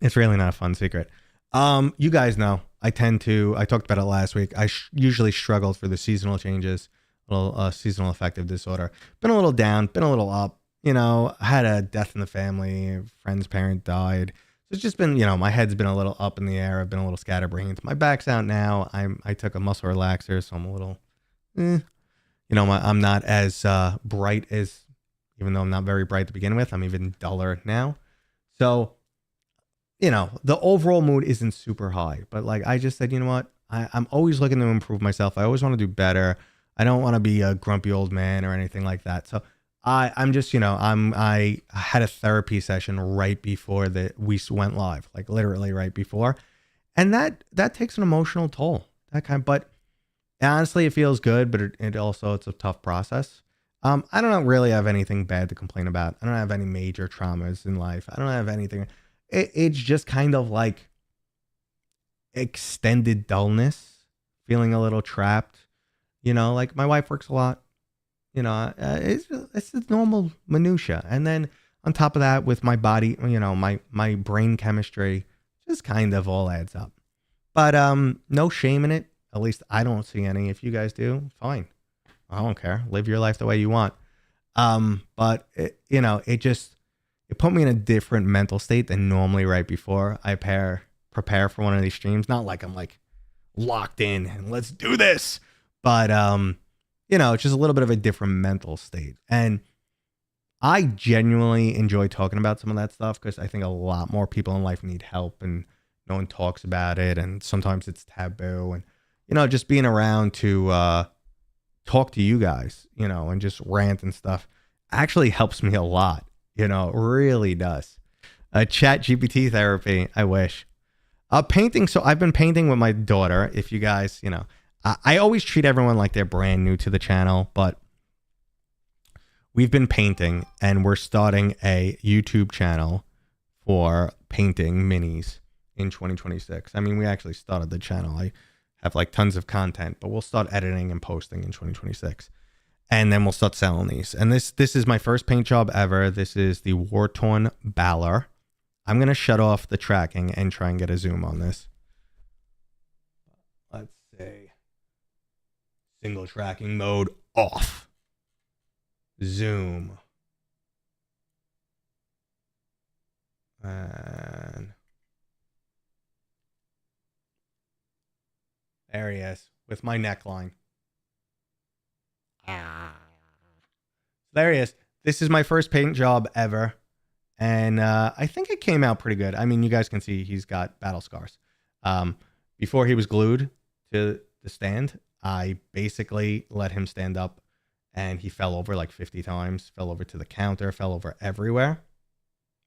it's really not a fun secret. You guys know, I talked about it last week. I usually struggled for the seasonal changes, little seasonal affective disorder. Been a little down, been a little up. You know, I had a death in the family. A friend's parent died. So it's just been, you know, my head's been a little up in the air. I've been a little scatterbrained. My back's out now. I took a muscle relaxer, so I'm a little, you know, I'm not as bright as, even though I'm not very bright to begin with, I'm even duller now. So, you know, the overall mood isn't super high. But like I just said, you know what? I'm always looking to improve myself. I always want to do better. I don't want to be a grumpy old man or anything like that. So I'm just, you know, I had a therapy session right before we went live, like literally right before. And that takes an emotional toll. But honestly, it feels good, but it's a tough process. I don't really have anything bad to complain about. I don't have any major traumas in life. I don't have anything. It's just kind of like extended dullness, feeling a little trapped. You know, like my wife works a lot. You know, it's the normal minutia. And then on top of that, with my body, you know, my brain chemistry just kind of all adds up. But no shame in it. At least I don't see any. If you guys do, fine. I don't care. Live your life the way you want. But you know, it put me in a different mental state than normally right before I prepare for one of these streams. Not like I'm like locked in and let's do this. But you know, it's just a little bit of a different mental state. And I genuinely enjoy talking about some of that stuff because I think a lot more people in life need help and no one talks about it. And sometimes it's taboo. And, you know, just being around to talk to you guys, you know, and just rant and stuff actually helps me a lot. You know, it really does. Chat GPT therapy. I wish. Painting. So I've been painting with my daughter. If you guys, you know, I always treat everyone like they're brand new to the channel, but we've been painting and we're starting a YouTube channel for painting minis in 2026. I mean, we actually started the channel. I have like tons of content, but we'll start editing and posting in 2026. And then we'll start selling these. And this is my first paint job ever. This is the War-Torn Balor. I'm going to shut off the tracking and try and get a zoom on this. Let's see. Single tracking mode off. Zoom. And there he is with my neckline. There he is. This is my first paint job ever. And I think it came out pretty good. I mean, you guys can see he's got battle scars. Before he was glued to the stand, I basically let him stand up and he fell over like 50 times, fell over to the counter, fell over everywhere.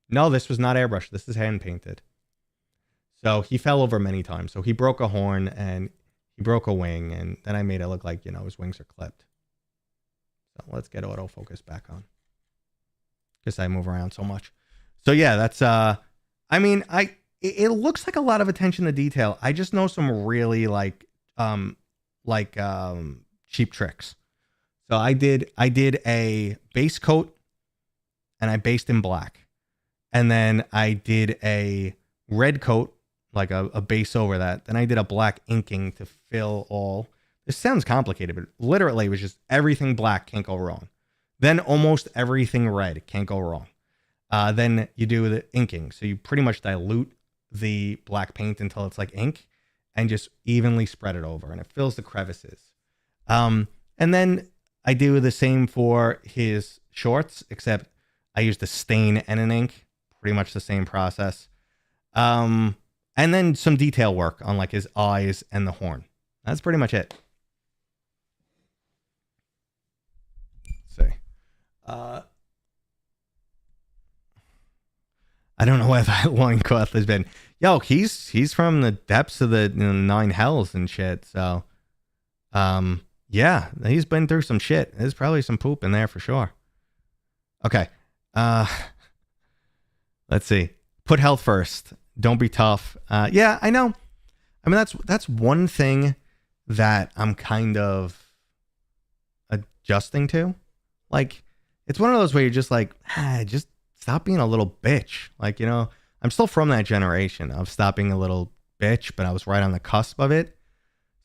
No, this was not airbrush. This is hand painted. So he fell over many times. So he broke a horn and he broke a wing. And then I made it look like, you know, his wings are clipped. So let's get autofocus back on. Because I move around so much. So yeah, that's, I mean, it looks like a lot of attention to detail. I just know some really like cheap tricks. So I did a base coat and I based in black. And then I did a red coat, like a base over that. Then I did a black inking to fill all. This sounds complicated, but literally it was just everything black, can't go wrong. Then almost everything red, can't go wrong. Then you do the inking. So you pretty much dilute the black paint until it's like ink and just evenly spread it over, and it fills the crevices. And then I do the same for his shorts, except I use the stain and an ink, pretty much the same process. And then some detail work on like his eyes and the horn. That's pretty much it. Let's see. I don't know where that loincloth has been. Yo, he's from the depths of the nine hells and shit. So, yeah, he's been through some shit. There's probably some poop in there for sure. Okay. Let's see. Put health first. Don't be tough. Yeah, I know. I mean, that's one thing that I'm kind of adjusting to. Like, it's one of those where you're just like, just stop being a little bitch. Like, I'm still from that generation of stop being a little bitch, but I was right on the cusp of it.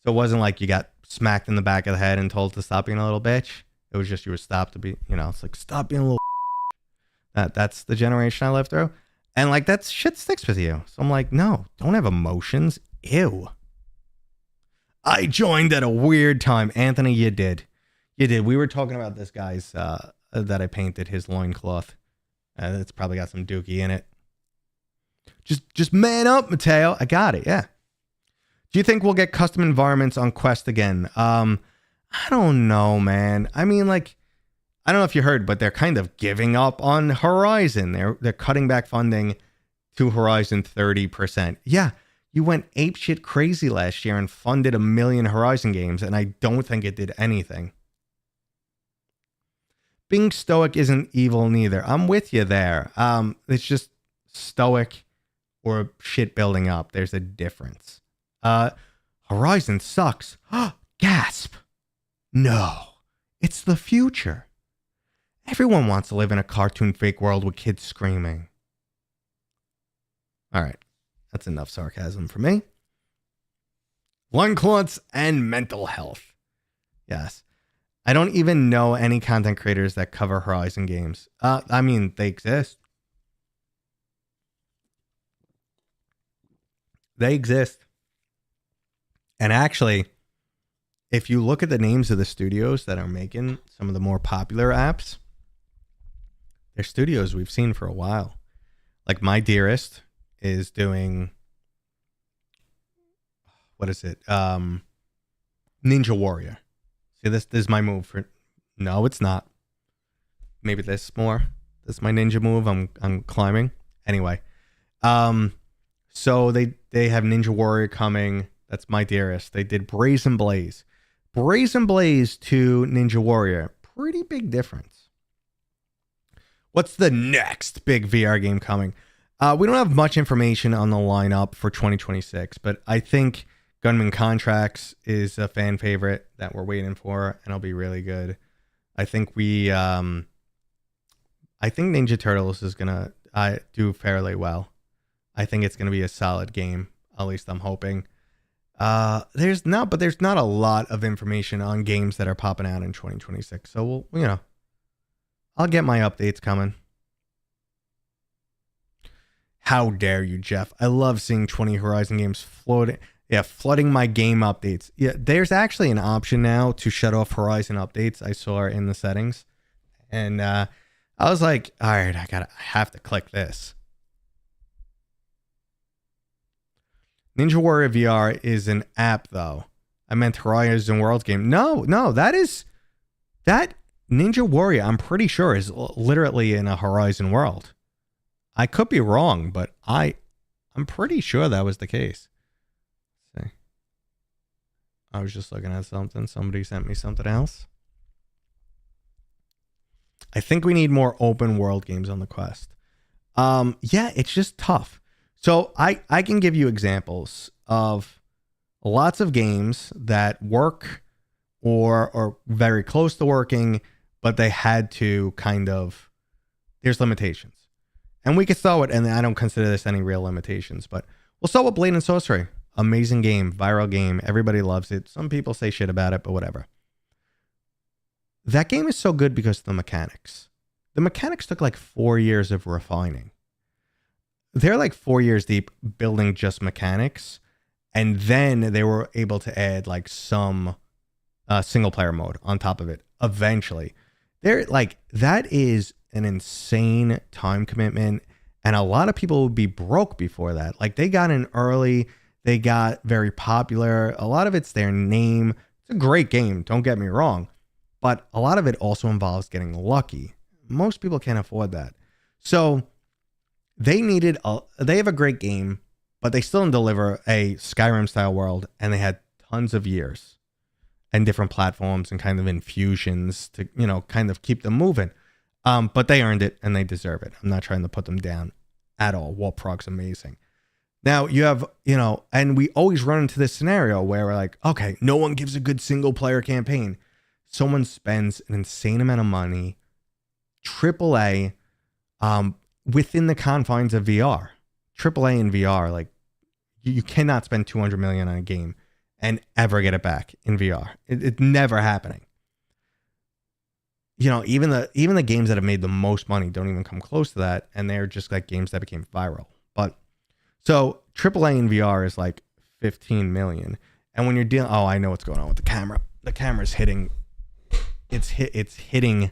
So it wasn't like you got smacked in the back of the head and told to stop being a little bitch. It was just you were stopped to be, it's like, stop being a little That's the generation I lived through. And like that shit sticks with you. So I'm like, no, don't have emotions. Ew. I joined at a weird time. Anthony, you did. You did. We were talking about this guy's that I painted his loincloth. It's probably got some dookie in it. Just man up, Mateo. I got it. Yeah. Do you think we'll get custom environments on Quest again? I don't know, man. I mean, like, I don't know if you heard, but they're kind of giving up on Horizon. They're cutting back funding to Horizon 30%. Yeah, you went apeshit crazy last year and funded 1 million Horizon games, and I don't think it did anything. Being stoic isn't evil neither. I'm with you there. It's just stoic or shit building up. There's a difference. Horizon sucks. Gasp. No, it's the future. Everyone wants to live in a cartoon fake world with kids screaming. All right, that's enough sarcasm for me. Loincloths and mental health. Yes. I don't even know any content creators that cover Horizon games. I mean, they exist. They exist. And actually, if you look at the names of the studios that are making some of the more popular apps, they're studios we've seen for a while. Like My Dearest is doing, what is it? Ninja Warrior. See, this is my move for. No, it's not. Maybe this more. This is my ninja move. I'm climbing. Anyway, so they have Ninja Warrior coming. That's My Dearest. They did Brazen Blaze. Brazen Blaze to Ninja Warrior. Pretty big difference. What's the next big VR game coming? We don't have much information on the lineup for 2026, but I think Gunman Contracts is a fan favorite that we're waiting for, and it'll be really good. I think I think Ninja Turtles is gonna do fairly well. I think it's gonna be a solid game. At least I'm hoping. There's not a lot of information on games that are popping out in 2026. So I'll get my updates coming. How dare you, Jeff? I love seeing 20 Horizon games floating. Yeah, flooding my game updates. Yeah, there's actually an option now to shut off Horizon updates. I saw it in the settings. And I was like, all right, I have to click this. Ninja Warrior VR is an app, though. I meant Horizon Worlds game. No, that Ninja Warrior, I'm pretty sure, is literally in a Horizon world. I could be wrong, but I'm pretty sure that was the case. Let's see. I was just looking at something. Somebody sent me something else. I think we need more open world games on the Quest. Yeah, it's just tough. So I can give you examples of lots of games that work or are very close to working, but they had to there's limitations. And we could throw it, and I don't consider this any real limitations, but we'll start with Blade and Sorcery. Amazing game, viral game. Everybody loves it. Some people say shit about it, but whatever. That game is so good because of the mechanics. The mechanics took like 4 years of refining. They're like 4 years deep building just mechanics. And then they were able to add like some single player mode on top of it. Eventually, they're like, that is an insane time commitment. And a lot of people would be broke before that. Like they got in early, they got very popular. A lot of it's their name. It's a great game. Don't get me wrong. But a lot of it also involves getting lucky. Most people can't afford that. So they have a great game, but they still didn't deliver a Skyrim style world. And they had tons of years and different platforms and kind of infusions to, kind of keep them moving. But they earned it and they deserve it. I'm not trying to put them down at all. Warprog's amazing. Now you have, and we always run into this scenario where we're like, okay, no one gives a good single player campaign. Someone spends an insane amount of money, AAA, within the confines of VR. AAA in VR, like you cannot spend $200 million on a game and ever get it back in VR. It's never happening. Even the games that have made the most money don't even come close to that, and they're just like games that became viral. But so AAA in VR is like 15 million, and when you're dealing, I know what's going on with the camera. The camera's hitting. It's hitting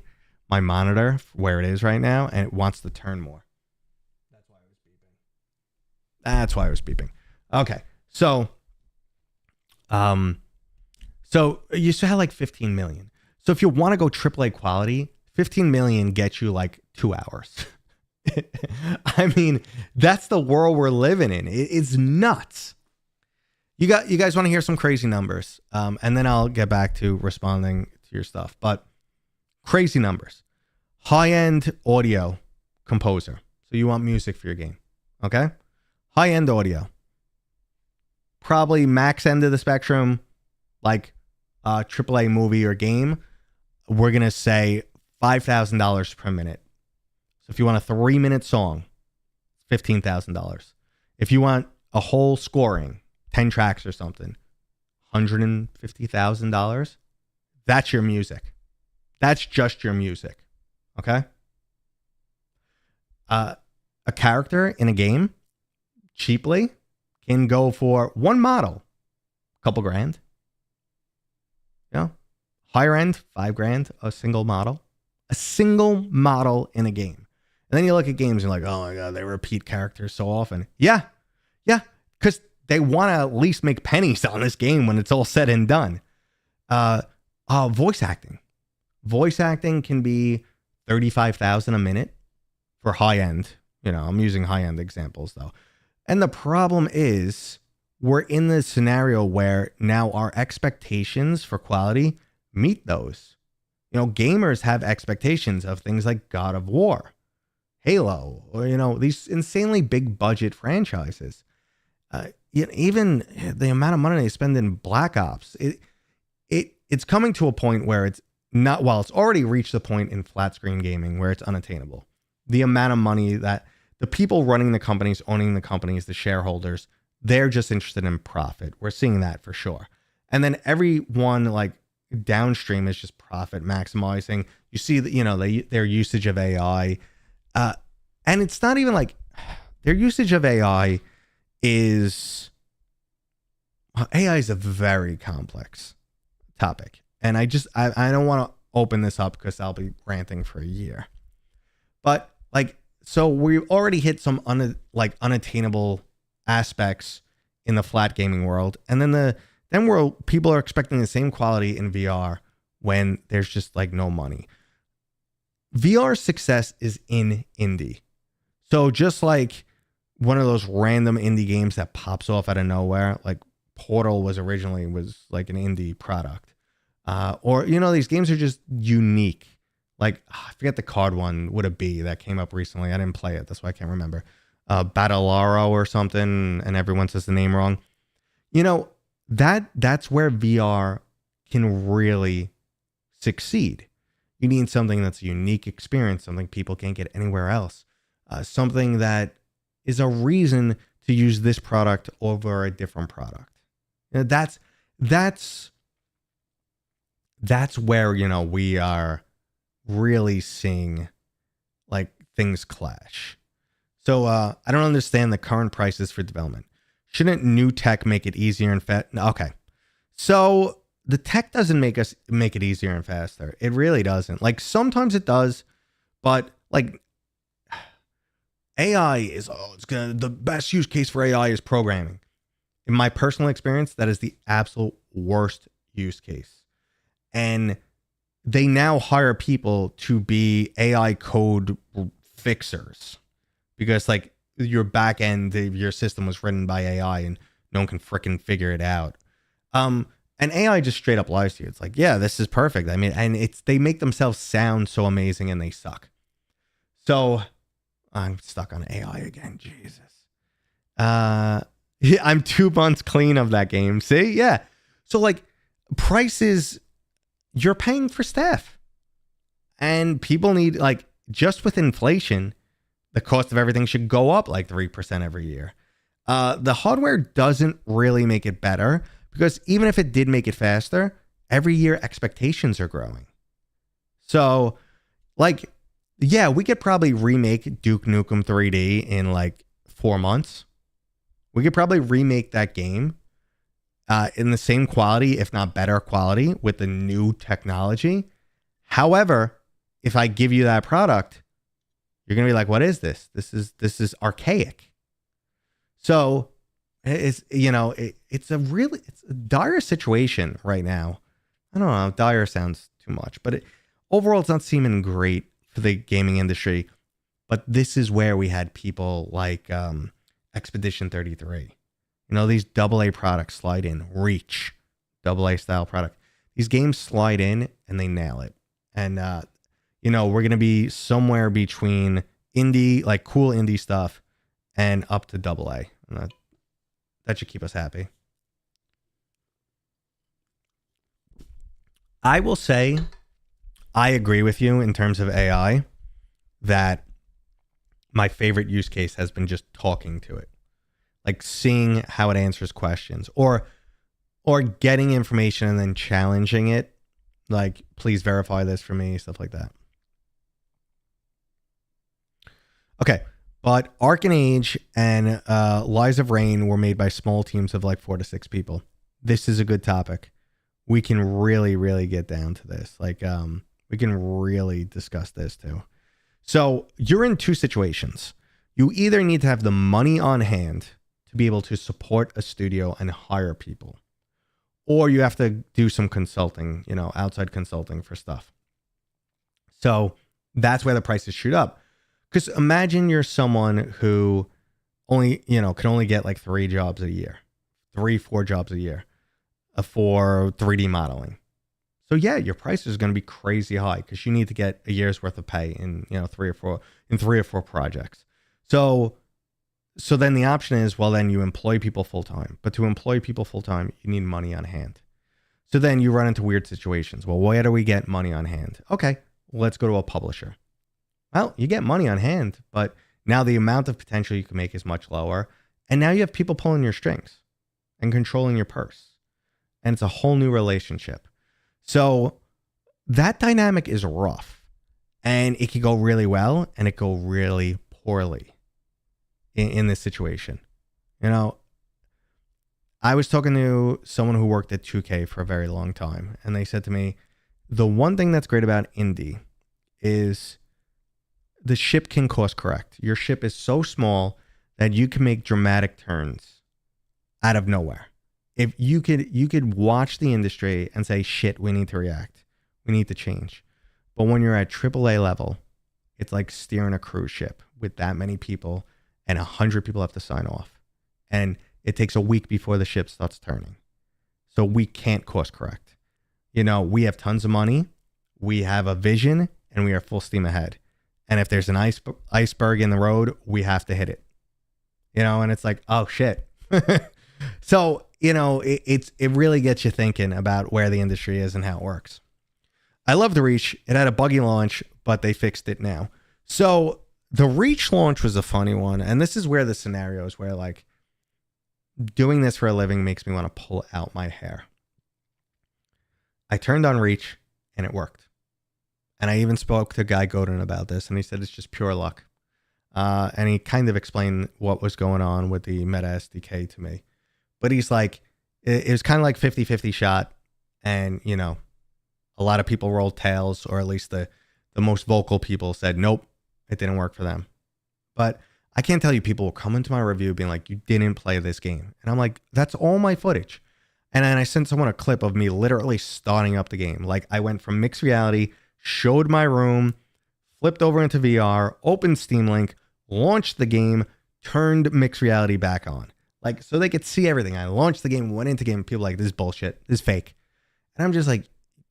my monitor where it is right now, and it wants to turn more. That's why I was beeping. Okay, so you still have like 15 million. So if you want to go AAA quality, 15 million gets you like 2 hours. I mean, that's the world we're living in. It's nuts. You guys want to hear some crazy numbers, and then I'll get back to responding to your stuff. But crazy numbers. High-end audio composer. So you want music for your game, okay? High-end audio. Probably max end of the spectrum, like a AAA movie or game. We're going to say $5,000 per minute. So if you want a 3-minute song, $15,000. If you want a whole scoring, 10 tracks or something, $150,000. That's your music. That's just your music. Okay? A character in a game, cheaply, can go for one model, a couple grand. Higher end, $5,000, a single model. A single model in a game. And then you look at games and you're like, oh my God, they repeat characters so often. Yeah, because they want to at least make pennies on this game when it's all said and done. Voice acting. Voice acting can be $35,000 a minute for high end. I'm using high end examples though. And the problem is we're in this scenario where now our expectations for quality meet those. Gamers have expectations of things like God of War, Halo, or, these insanely big budget franchises. Even the amount of money they spend in Black Ops, it's coming to a point where it's not, it's already reached the point in flat screen gaming where it's unattainable. The amount of money that the people running the companies, owning the companies, the shareholders, they're just interested in profit. We're seeing that for sure. And then everyone like downstream is just profit maximizing. You see that, their usage of AI, and it's not even like their usage of AI is a very complex topic. And I don't want to open this up because I'll be ranting for a year. But so we've already hit some unattainable aspects in the flat gaming world. And then people are expecting the same quality in VR when there's just no money. VR success is in indie. So just like one of those random indie games that pops off out of nowhere, like Portal was like an indie product. Or these games are just unique. Like, I forget the card one, would it be, that came up recently. I didn't play it. That's why I can't remember. Battlearo or something, and everyone says the name wrong. That's where VR can really succeed. You need something that's a unique experience, something people can't get anywhere else. Something that is a reason to use this product over a different product. You know, that's where, you know, we are really seeing like things clash. So I don't understand the current prices for development. Shouldn't new tech make it easier and fast? Okay. So the tech doesn't make it easier and faster. It really doesn't. Like sometimes it does, but like AI is the best use case for AI is programming. In my personal experience, that is the absolute worst use case. And they now hire people to be AI code fixers because like your back end of your system was written by AI and no one can freaking figure it out. And AI just straight up lies to you. It's like, yeah, this is perfect. I mean, and they make themselves sound so amazing and they suck. So I'm stuck on AI again. Jesus. Yeah, I'm 2 months clean of that game. See? Yeah. So like prices, you're paying for staff. And people need, like, just with inflation, the cost of everything should go up like 3% every year. The hardware doesn't really make it better because even if it did make it faster, every year expectations are growing. So, like, yeah, we could probably remake Duke Nukem 3D in like 4 months. We could probably remake that game in the same quality, if not better quality, with the new technology. However, if I give you that product, you're gonna be like, "What is this? This is archaic." So it's, you know, it's a dire situation right now. I don't know, dire sounds too much, but overall, it's not seeming great for the gaming industry. But this is where we had people like Expedition 33. You know, these AA products slide in, Reach, AA style product. These games slide in and they nail it. And, you know, we're going to be somewhere between indie, like cool indie stuff, and up to AA. And that should keep us happy. I will say, I agree with you in terms of AI that my favorite use case has been just talking to it. Like seeing how it answers questions or getting information and then challenging it. Like, please verify this for me, stuff like that. Okay, but Arken Age and Lies of Rain were made by small teams of like 4 to 6 people. This is a good topic. We can really, really get down to this. Like, we can really discuss this too. So you're in two situations. You either need to have the money on hand to be able to support a studio and hire people, or you have to do some consulting, you know, outside consulting for stuff. So that's where the prices shoot up. Because imagine you're someone who only, you know, can only get like 3 jobs a year, 3-4 jobs a year for 3D modeling. So yeah, your price is going to be crazy high because you need to get a year's worth of pay in, you know, 3 or 4 projects. So then the option is, well, then you employ people full time. But to employ people full time, you need money on hand. So then you run into weird situations. Well, where do we get money on hand? Okay, well, let's go to a publisher. Well, you get money on hand, but now the amount of potential you can make is much lower. And now you have people pulling your strings and controlling your purse. And it's a whole new relationship. So that dynamic is rough. And it can go really well and it go really poorly in this situation. You know, I was talking to someone who worked at 2K for a very long time. And they said to me, the one thing that's great about indie is the ship can course correct. Your ship is so small that you can make dramatic turns out of nowhere. If you could watch the industry and say, shit, we need to react. We need to change. But when you're at AAA level, it's like steering a cruise ship with that many people and 100 people have to sign off. And it takes a week before the ship starts turning. So we can't course correct. You know, we have tons of money. We have a vision and we are full steam ahead. And if there's an iceberg in the road, we have to hit it. You know, and it's like, oh shit. So, you know, it really gets you thinking about where the industry is and how it works. I love the Reach. It had a buggy launch, but they fixed it now. So the Reach launch was a funny one. And this is where the scenarios where like doing this for a living makes me want to pull out my hair. I turned on Reach and it worked. And I even spoke to Guy Godin about this, and he said it's just pure luck. And he kind of explained what was going on with the Meta SDK to me. But he's like, it was kind of like 50-50 shot. And, you know, a lot of people rolled tails, or at least the most vocal people said, nope, it didn't work for them. But I can't tell you, people will come into my review being like, you didn't play this game. And I'm like, that's all my footage. And then I sent someone a clip of me literally starting up the game. Like, I went from mixed reality, showed my room, flipped over into VR, opened Steam Link, launched the game, turned mixed reality back on. Like, so they could see everything. I launched the game, went into the game, people were like, this is bullshit, this is fake. And I'm just like,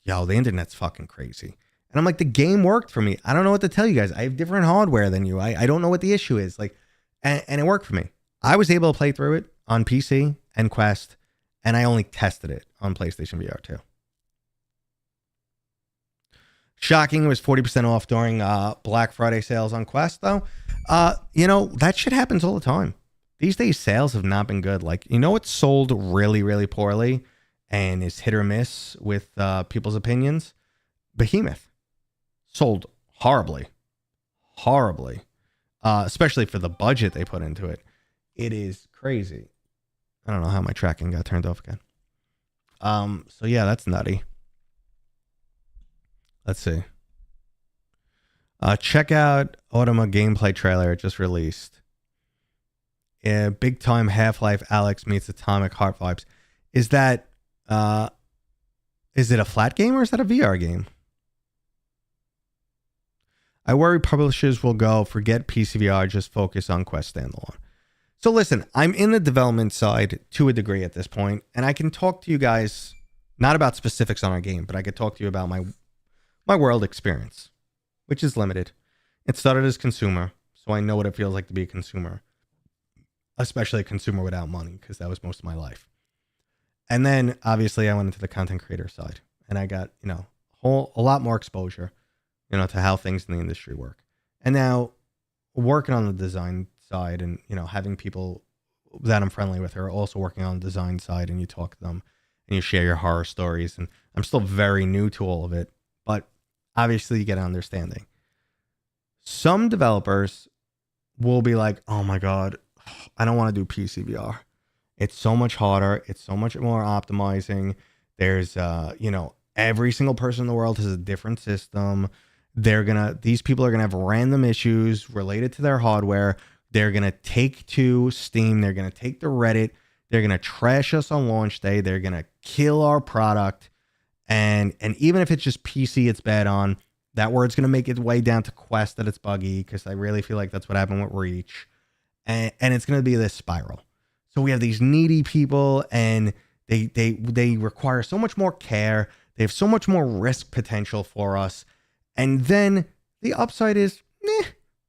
yo, the internet's fucking crazy. And I'm like, the game worked for me. I don't know what to tell you guys. I have different hardware than you. I don't know what the issue is. Like, and it worked for me. I was able to play through it on PC and Quest, and I only tested it on PlayStation VR 2. Shocking, it was 40% off during Black Friday sales on Quest, though. You know, that shit happens all the time. These days, sales have not been good. Like, you know what's sold really, really poorly and is hit or miss with people's opinions? Behemoth. Sold horribly. Horribly. Especially for the budget they put into it. It is crazy. I don't know how my tracking got turned off again. So yeah, that's nutty. Let's see. Check out Automa gameplay trailer it just released. Big time Half-Life Alex meets Atomic Heart vibes. Is that is it a flat game or is that a VR game? I worry publishers will go forget PCVR, just focus on Quest standalone. So listen, I'm in the development side to a degree at this point, and I can talk to you guys not about specifics on our game, but I could talk to you about my world experience, which is limited. It started as consumer, so I know what it feels like to be a consumer, especially a consumer without money, because that was most of my life. And then obviously I went into the content creator side, and I got, you know, a lot more exposure, you know, to how things in the industry work. And now working on the design side, and, you know, having people that I'm friendly with are also working on the design side, and you talk to them and you share your horror stories. And I'm still very new to all of it, but obviously you get an understanding. Some developers will be like, oh my God, I don't want to do PC It's so much harder. It's so much more optimizing. There's, you know, every single person in the world has a different system. These people are going to have random issues related to their hardware. They're going to take to Steam. They're going to take to Reddit. They're going to trash us on launch day. They're going to kill our product. And even if it's just PC it's bad on, that word's going to make its way down to Quest that it's buggy, because I really feel like that's what happened with Reach. And it's going to be this spiral. So we have these needy people, and they require so much more care. They have so much more risk potential for us. And then the upside is,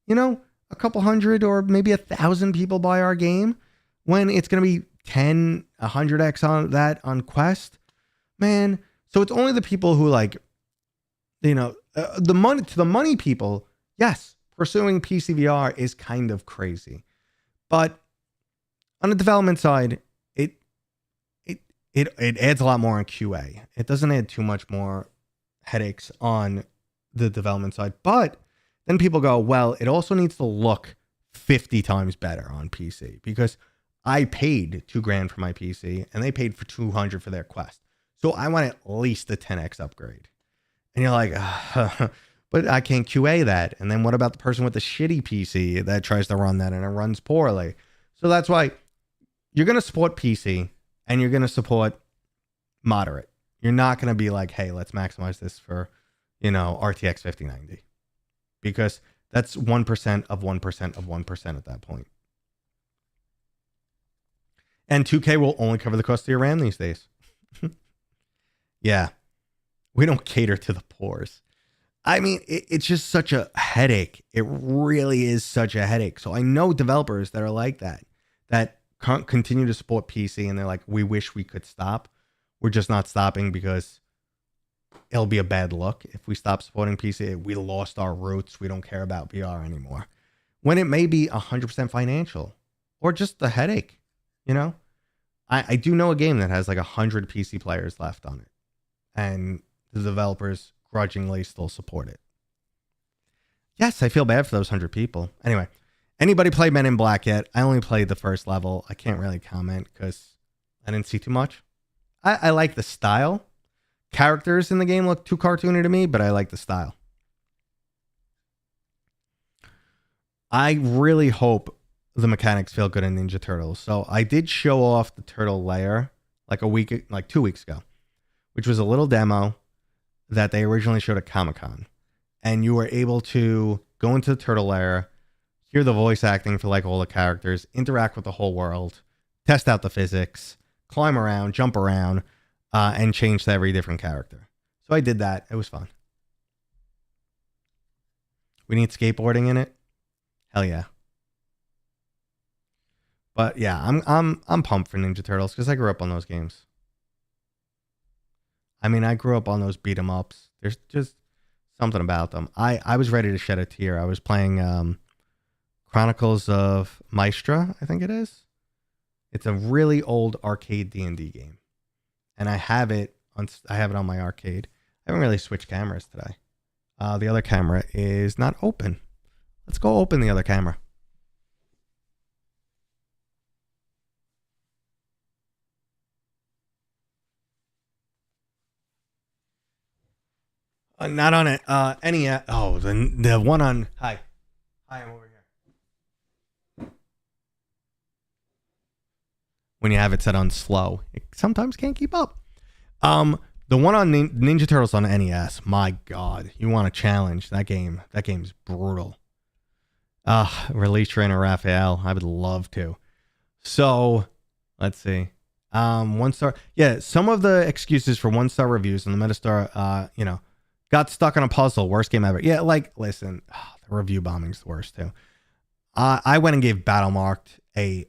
you know, a couple hundred or maybe 1,000 people buy our game, when it's going to be 10, 100x on that on Quest, man. So it's only the people who, like, you know, the money people. Yes, pursuing PCVR is kind of crazy, but on the development side, it adds a lot more on QA. It doesn't add too much more headaches on the development side, but then people go, well, it also needs to look 50 times better on PC, because I paid $2,000 for my PC and they paid for $200 for their Quest. So I want at least a 10x upgrade. And you're like, but I can't QA that. And then what about the person with the shitty PC that tries to run that and it runs poorly? So that's why you're going to support PC and you're going to support moderate. You're not going to be like, hey, let's maximize this for, you know, RTX 5090, because that's 1% of 1% of 1% at that point. And 2K will only cover the cost of your RAM these days. Yeah. We don't cater to the pores. I mean, it's just such a headache. It really is such a headache. So I know developers that are like that can't continue to support PC, and they're like, we wish we could stop. We're just not stopping because it'll be a bad look if we stop supporting PC. We lost our roots. We don't care about VR anymore. When it may be 100% financial or just the headache, you know? I do know a game that has like 100 PC players left on it, and the developers grudgingly still support it. Yes, I feel bad for those 100 people. Anyway, anybody play Men in Black yet? I only played the first level. I can't really comment because I didn't see too much. I like the style. Characters in the game look too cartoony to me, but I like the style. I really hope the mechanics feel good in Ninja Turtles. So I did show off the turtle lair like 2 weeks ago, which was a little demo that they originally showed at Comic-Con. And you were able to go into the turtle lair, hear the voice acting for like all the characters, interact with the whole world, test out the physics, climb around, jump around, and change to every different character. So I did that. It was fun. We need skateboarding in it. Hell yeah. But yeah, I'm pumped for Ninja Turtles because I grew up on those games. I mean, I grew up on those beat 'em ups. There's just something about them. I was ready to shed a tear. I was playing Chronicles of Maestra, I think it is. It's a really old arcade D&D game, and I have it on my arcade. I haven't really switched cameras today. The other camera is not open. Let's go open the other camera. Not on it. The one on. Hi, I'm over here. When you have it set on slow, it sometimes can't keep up. The one on Ninja Turtles on NES. My God, you want a challenge? That game. That game's brutal. Release trainer Raphael. I would love to. So, let's see. 1 star. Yeah, some of the excuses for 1-star reviews on the Metastar. Got stuck on a puzzle. Worst game ever. Yeah, like, listen, the review bombing's the worst too. I went and gave Battle Marked a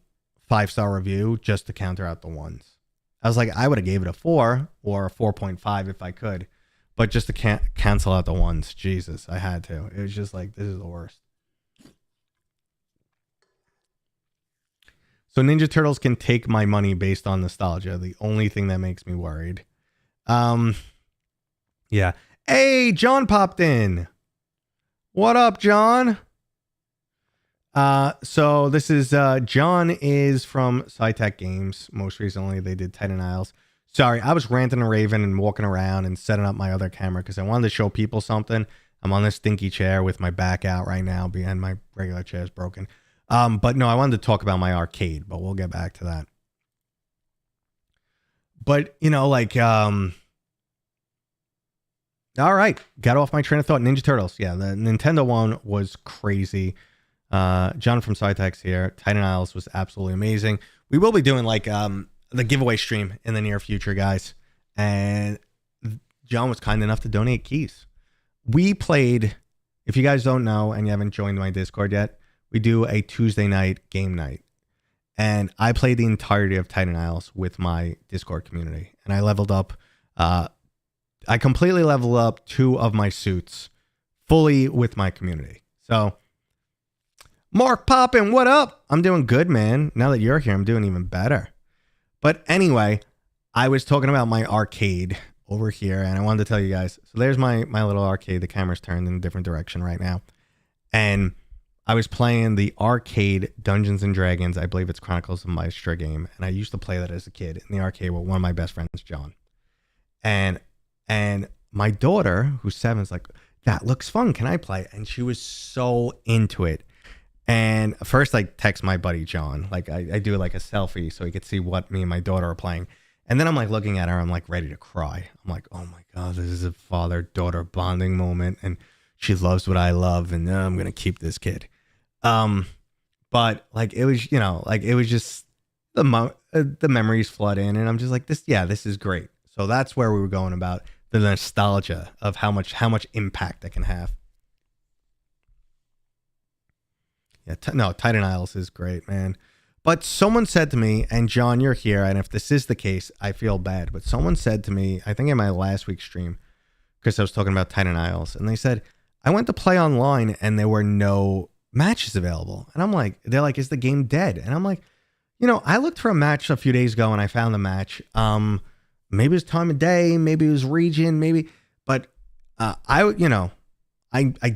5-star review just to counter out the ones. I was like, I would have gave it a 4 or a 4.5 if I could, but just to cancel out the ones. Jesus, I had to. It was just like, this is the worst. So Ninja Turtles can take my money based on nostalgia. The only thing that makes me worried. Yeah. Hey, John popped in. What up, John? So this is John is from SciTech Games. Most recently, they did Titan Isles. Sorry, I was ranting and raving and walking around and setting up my other camera because I wanted to show people something. I'm on this stinky chair with my back out right now, behind my regular chair is broken. But no, I wanted to talk about my arcade, but we'll get back to that. But all right, got off my train of thought. Ninja Turtles. Yeah, the Nintendo one was crazy. John from SciTech's here. Titan Isles was absolutely amazing. We will be doing like the giveaway stream in the near future, guys. And John was kind enough to donate keys. We played, if you guys don't know and you haven't joined my Discord yet, we do a Tuesday night game night. And I played the entirety of Titan Isles with my Discord community. And I leveled up. I completely leveled up 2 of my suits fully with my community. So, Mark Poppin, what up? I'm doing good, man. Now that you're here, I'm doing even better. But anyway, I was talking about my arcade over here, and I wanted to tell you guys. So there's my little arcade. The camera's turned in a different direction right now. And I was playing the arcade Dungeons and Dragons. I believe it's Chronicles of Maestra game. And I used to play that as a kid in the arcade with one of my best friends, John. And my daughter, who's 7, is like, that looks fun. Can I play? And she was so into it. And first I text my buddy, John. Like I do like a selfie so he could see what me and my daughter are playing. And then I'm like looking at her. I'm like ready to cry. I'm like, oh my God, this is a father-daughter bonding moment. And she loves what I love. And I'm going to keep this kid. But like, it was, it was just the memories flood in. And I'm just like, this is great. So that's where we were going about the nostalgia of how much impact it can have. Yeah, Titan Isles is great, man. But someone said to me, and John, you're here, and if this is the case, I feel bad. But someone said to me, I think in my last week's stream, because I was talking about Titan Isles, and they said, I went to play online and there were no matches available. And they're like, is the game dead? And I'm like, I looked for a match a few days ago and I found the match. Maybe it was time of day, maybe it was region, maybe, but I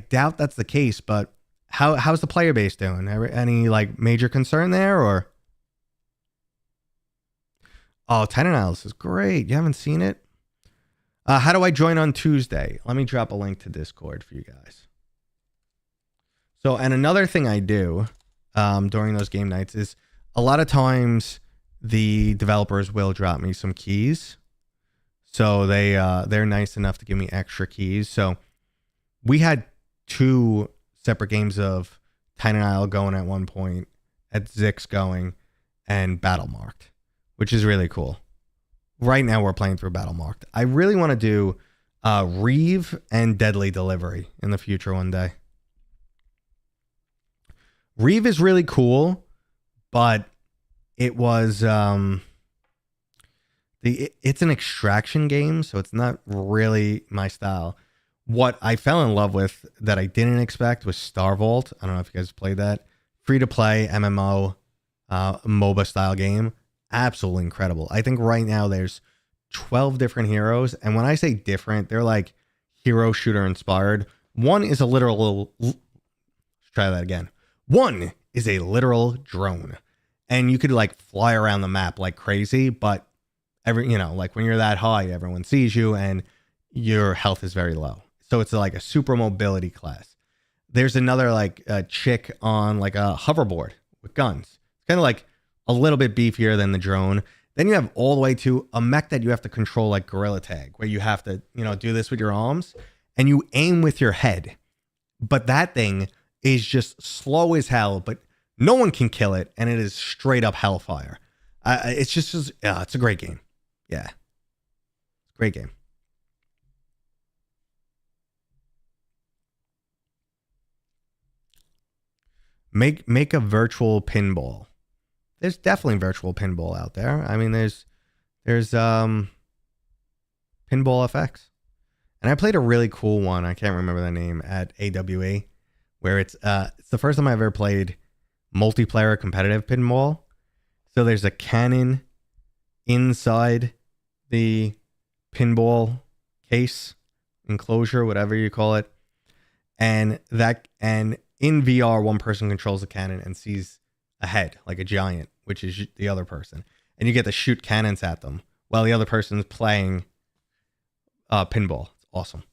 doubt that's the case. But how's the player base doing? Any like major concern there or? Oh, Titan Isles is great. You haven't seen it? How do I join on Tuesday? Let me drop a link to Discord for you guys. So, and another thing I do during those game nights is a lot of times the developers will drop me some keys. So they're nice enough to give me extra keys. So we had 2 separate games of Titan Isle going at one point, at Zix going, and Battle Marked, which is really cool. Right now we're playing through Battle Marked. I really want to do Reeve and Deadly Delivery in the future one day. Reeve is really cool, but it was it's an extraction game, so it's not really my style. What I fell in love with that I didn't expect was Star Vault. I don't know if you guys played that. Free to play MMO MOBA style game. Absolutely incredible. I think right now there's 12 different heroes, and when I say different, they're like hero shooter inspired. One is a literal, let's try that again. One is a literal drone, and you could like fly around the map like crazy, but like when you're that high, everyone sees you and your health is very low. So it's like a super mobility class. There's another like a chick on like a hoverboard with guns. It's kind of like a little bit beefier than the drone. Then you have all the way to a mech that you have to control like Gorilla Tag, where you have to, do this with your arms and you aim with your head. But that thing is just slow as hell, but no one can kill it. And it is straight up hellfire. It's it's a great game. Yeah. Great game. Make a virtual pinball. There's definitely virtual pinball out there. I mean, there's Pinball FX. And I played a really cool one. I can't remember the name at AWE, where it's the first time I've ever played multiplayer competitive pinball. So there's a cannon inside the pinball case, enclosure, whatever you call it. And in VR, one person controls the cannon and sees a head, like a giant, which is the other person. And you get to shoot cannons at them while the other person is playing pinball. It's awesome.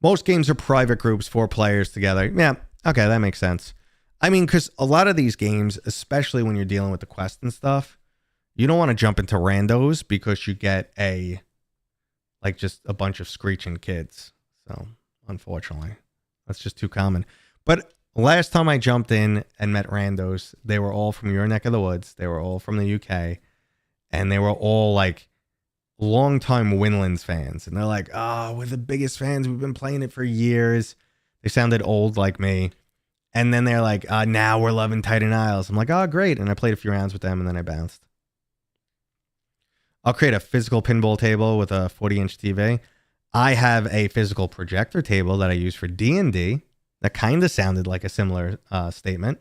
Most games are private groups, 4 players together. Yeah, okay, that makes sense. I mean, because a lot of these games, especially when you're dealing with the quest and stuff, you don't want to jump into randos because you get just a bunch of screeching kids. So, unfortunately, that's just too common. But last time I jumped in and met randos, they were all from your neck of the woods. They were all from the UK. And they were all like longtime Winlands fans. And they're like, we're the biggest fans. We've been playing it for years. They sounded old like me. And then they're like, now we're loving Titan Isles. I'm like, oh, great. And I played a few rounds with them and then I bounced. I'll create a physical pinball table with a 40-inch TV. I have a physical projector table that I use for D&D. That kind of sounded like a similar statement.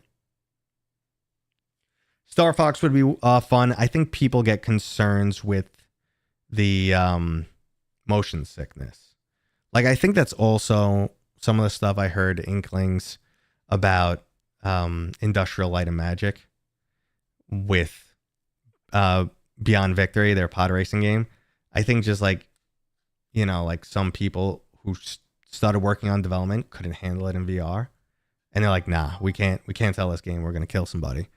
Star Fox would be fun. I think people get concerns with the motion sickness. Like, I think that's also some of the stuff I heard inklings about Industrial Light and Magic with Beyond Victory, their pod racing game. I think just like some people who started working on development couldn't handle it in VR, and they're like, nah, we can't sell this game. We're gonna kill somebody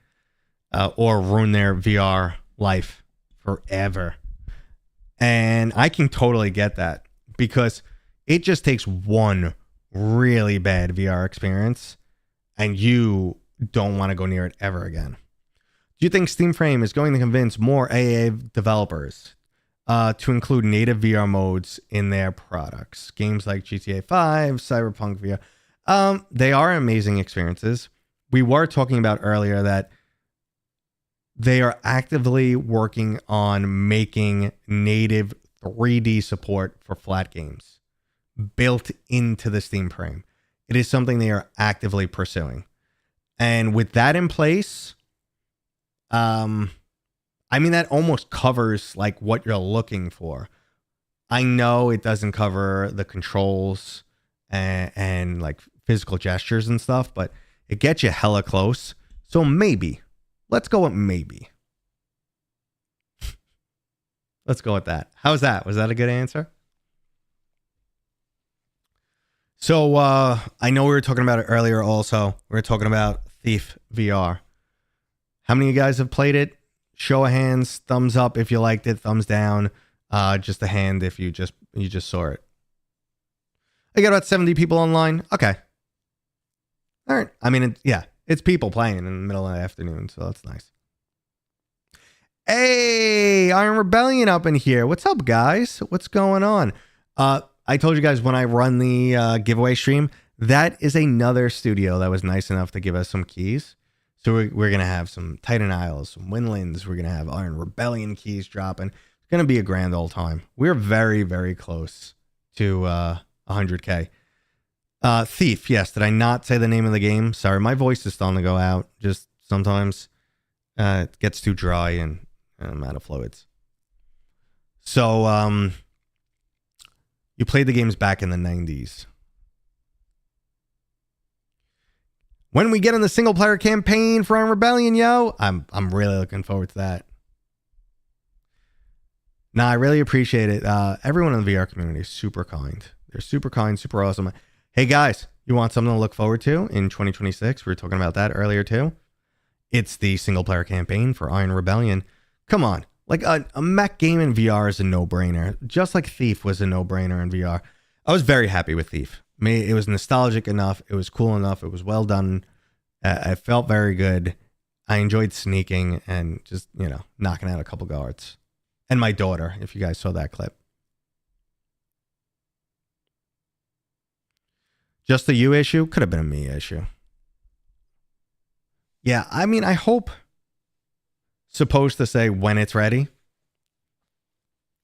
or ruin their VR life forever. And I can totally get that, because it just takes one really bad VR experience and you don't want to go near it ever again. Do you think Steam Frame is going to convince more AA developers to include native VR modes in their products? Games like GTA 5, Cyberpunk VR, they are amazing experiences. We were talking about earlier that they are actively working on making native 3D support for flat games built into the Steam Frame. It is something they are actively pursuing. And with that in place, I mean, that almost covers like what you're looking for. I know it doesn't cover the controls and like physical gestures and stuff, but it gets you hella close. So maybe. Let's go with maybe. Let's go with that. How's that? Was that a good answer? So I know we were talking about it earlier also. We were talking about Thief VR. How many of you guys have played it? Show of hands, thumbs up if you liked it, thumbs down. Just a hand if you just saw it. I got about 70 people online. Okay. All right. I mean, it's people playing in the middle of the afternoon, so that's nice. Hey, Iron Rebellion up in here. What's up, guys? What's going on? I told you guys when I run the giveaway stream, that is another studio that was nice enough to give us some keys. So we're going to have some Titan Isles, some Windlands. We're going to have Iron Rebellion keys dropping. It's going to be a grand old time. We're very, very close to 100K. Thief, yes. Did I not say the name of the game? Sorry, my voice is starting to go out. Just sometimes it gets too dry and I'm out of fluids. So you played the games back in the 90s. When we get in the single player campaign for Iron Rebellion, yo, I'm really looking forward to that. Nah, I really appreciate it. Everyone in the VR community is super kind. They're super kind, super awesome. Hey guys, you want something to look forward to in 2026? We were talking about that earlier too. It's the single player campaign for Iron Rebellion. Come on, like a mech game in VR is a no-brainer. Just like Thief was a no-brainer in VR. I was very happy with Thief. It was nostalgic enough. It was cool enough. It was well done. It felt very good. I enjoyed sneaking and just, knocking out a couple guards. And my daughter, if you guys saw that clip. Just a you issue? Could have been a me issue. Yeah, I mean, I hope. Supposed to say when it's ready.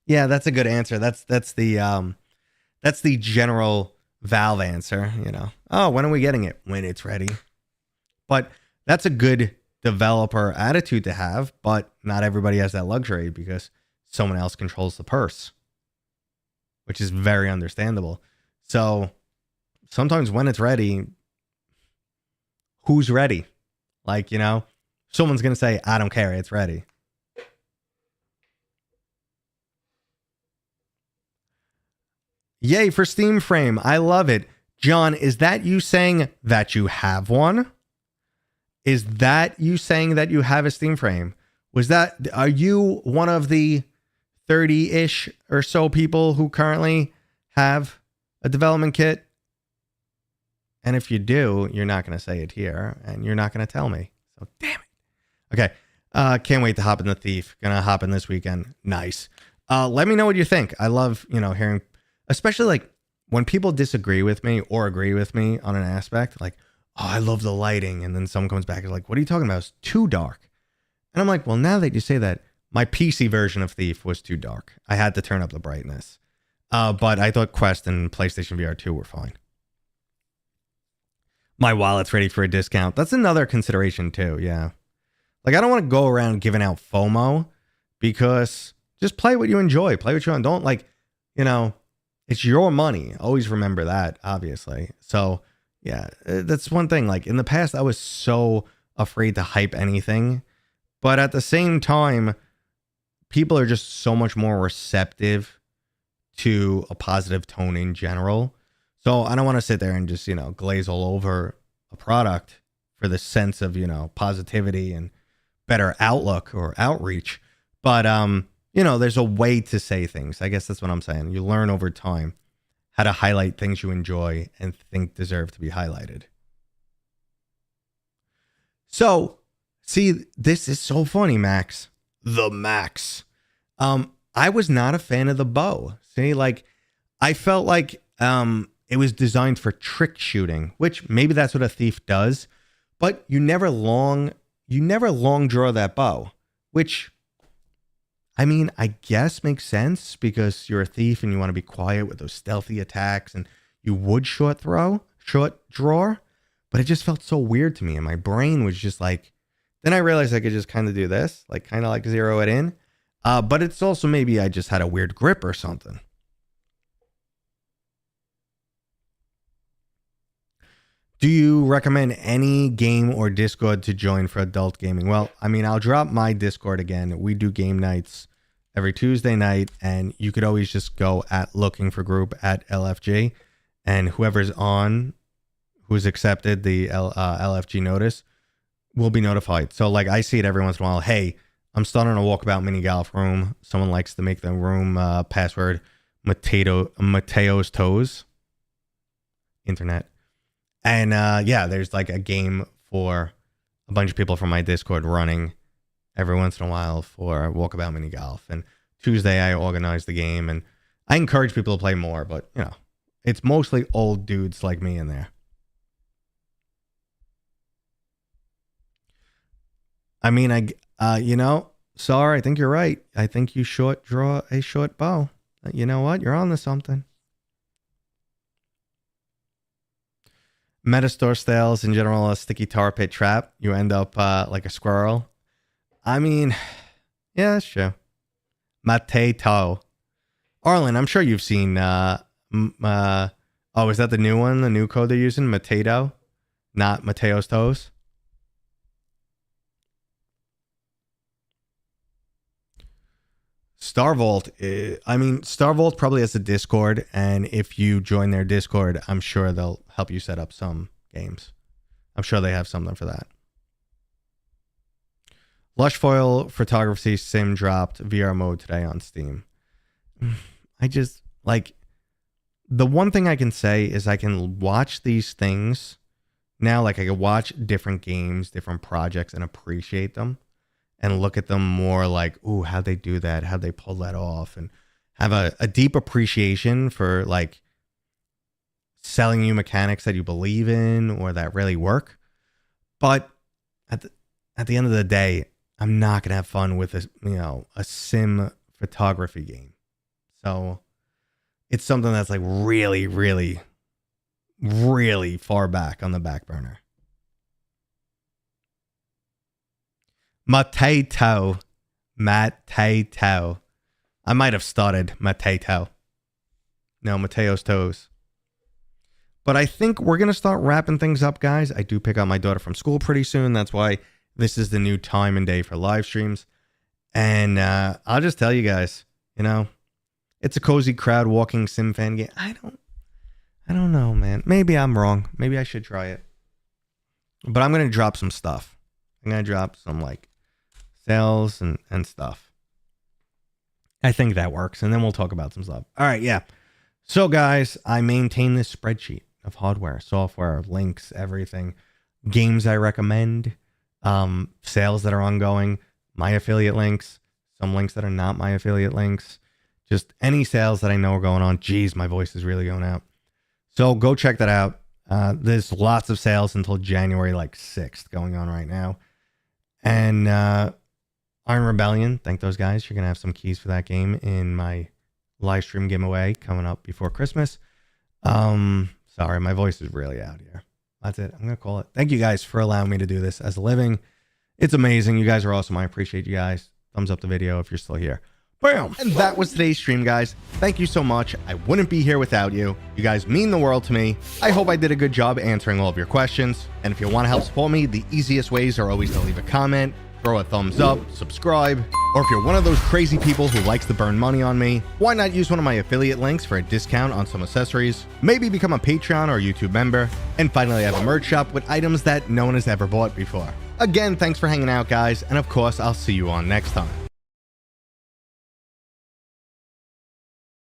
Yeah, that's a good answer. That's the general Valve answer, Oh, when are we getting it? When it's ready. But that's a good developer attitude to have, but not everybody has that luxury because someone else controls the purse, which is very understandable. So sometimes when it's ready, who's ready? Like, someone's going to say, I don't care, it's ready. Yay for Steam Frame. I love it. John, is that you saying that you have one? Is that you saying that you have a Steam Frame? Are you one of the 30-ish or so people who currently have a development kit? And if you do, you're not going to say it here and you're not going to tell me. So damn it. Okay. Can't wait to hop in the Thief. Gonna hop in this weekend. Nice. Let me know what you think. I love, hearing, especially like when people disagree with me or agree with me on an aspect, like, oh, I love the lighting. And then someone comes back and is like, what are you talking about? It's too dark. And I'm like, well, now that you say that, my PC version of Thief was too dark. I had to turn up the brightness. But I thought Quest and PlayStation VR 2 were fine. My wallet's ready for a discount. That's another consideration too. Yeah. Like, I don't want to go around giving out FOMO because just play what you enjoy. Play what you want. Don't it's your money. Always remember that, obviously. So yeah, that's one thing. Like in the past, I was so afraid to hype anything, but at the same time, people are just so much more receptive to a positive tone in general. So I don't want to sit there and just, glaze all over a product for the sense of, positivity and better outlook or outreach. But, there's a way to say things. I guess that's what I'm saying. You learn over time how to highlight things you enjoy and think deserve to be highlighted. So, see, this is so funny, Max. The Max. I was not a fan of the bow. See, like, I felt like it was designed for trick shooting, which maybe that's what a Thief does, but you never long draw that bow, which, I mean, I guess makes sense because you're a thief and you want to be quiet with those stealthy attacks and you would short draw. but it just felt so weird to me. And my brain was just like, then I realized I could just kind of do this, like kind of like zero it in. But it's also maybe I just had a weird grip or something. Do you recommend any game or Discord to join for adult gaming? Well, I mean, I'll drop my Discord again. We do game nights every Tuesday night, and you could always just go at looking for group at LFG, and whoever's on, who's accepted the LFG notice, will be notified. So like I see it every once in a while. Hey, I'm starting a walkabout mini golf room. Someone likes to make the room password Mateo's Toes. Internet. And yeah, there's like a game for a bunch of people from my Discord running every once in a while for walkabout mini golf. And Tuesday I organize the game, and I encourage people to play more, but you know, it's mostly old dudes like me in there. I mean, you know, sorry, I think you're right. I think you draw a short bow. You know what? You're on to something. Metastore styles in general, a sticky tar pit trap. You end up like a squirrel. I mean, yeah, that's true. Mateto. Arlen, I'm sure you've seen. Oh, is that the new one? The new code they're using? Mateto, not Mateo's Toes. Starvault, I mean, Starvault probably has a Discord, and if you join their Discord, I'm sure they'll help you set up some games. I'm sure they have something for that. Lush Foil Photography Sim dropped VR mode today on Steam. I just, like, the one thing I can say is I can watch these things now, like I can watch different games, different projects, and appreciate them. And look at them more like, ooh, how'd they do that? How'd they pull that off? And have a deep appreciation for like selling you mechanics that you believe in or that really work. But at the end of the day, I'm not gonna have fun with a sim photography game. So it's something that's like really, really, really far back on the back burner. Mateto. I might have started Mateto. No, Mateo's Toes. But I think we're going to start wrapping things up, guys. I do pick up my daughter from school pretty soon. That's why this is the new time and day for live streams. And I'll just tell you guys, you know, it's a cozy crowd walking sim fan game. I don't know, man. Maybe I'm wrong. Maybe I should try it. But I'm going to drop some stuff. I'm going to drop some like sales and stuff. I think that works. And then we'll talk about some stuff. All right. Yeah. So guys, I maintain this spreadsheet of hardware, software, links, everything, games I recommend, sales that are ongoing, my affiliate links, some links that are not my affiliate links, just any sales that I know are going on. Geez, my voice is really going out. So go check that out. There's lots of sales until January like 6th going on right now. And Iron Rebellion, thank those guys. You're going to have some keys for that game in my live stream giveaway coming up before Christmas. Sorry, my voice is really out here. That's it. I'm going to call it. Thank you guys for allowing me to do this as a living. It's amazing. You guys are awesome. I appreciate you guys. Thumbs up the video if you're still here. Bam! And that was today's stream, guys. Thank you so much. I wouldn't be here without you. You guys mean the world to me. I hope I did a good job answering all of your questions. And if you want to help support me, the easiest ways are always to leave a comment, throw a thumbs up, subscribe, or if you're one of those crazy people who likes to burn money on me, why not use one of my affiliate links for a discount on some accessories? Maybe become a Patreon or YouTube member. And finally, I have a merch shop with items that no one has ever bought before. Again, thanks for hanging out, guys. And of course, I'll see you on next time.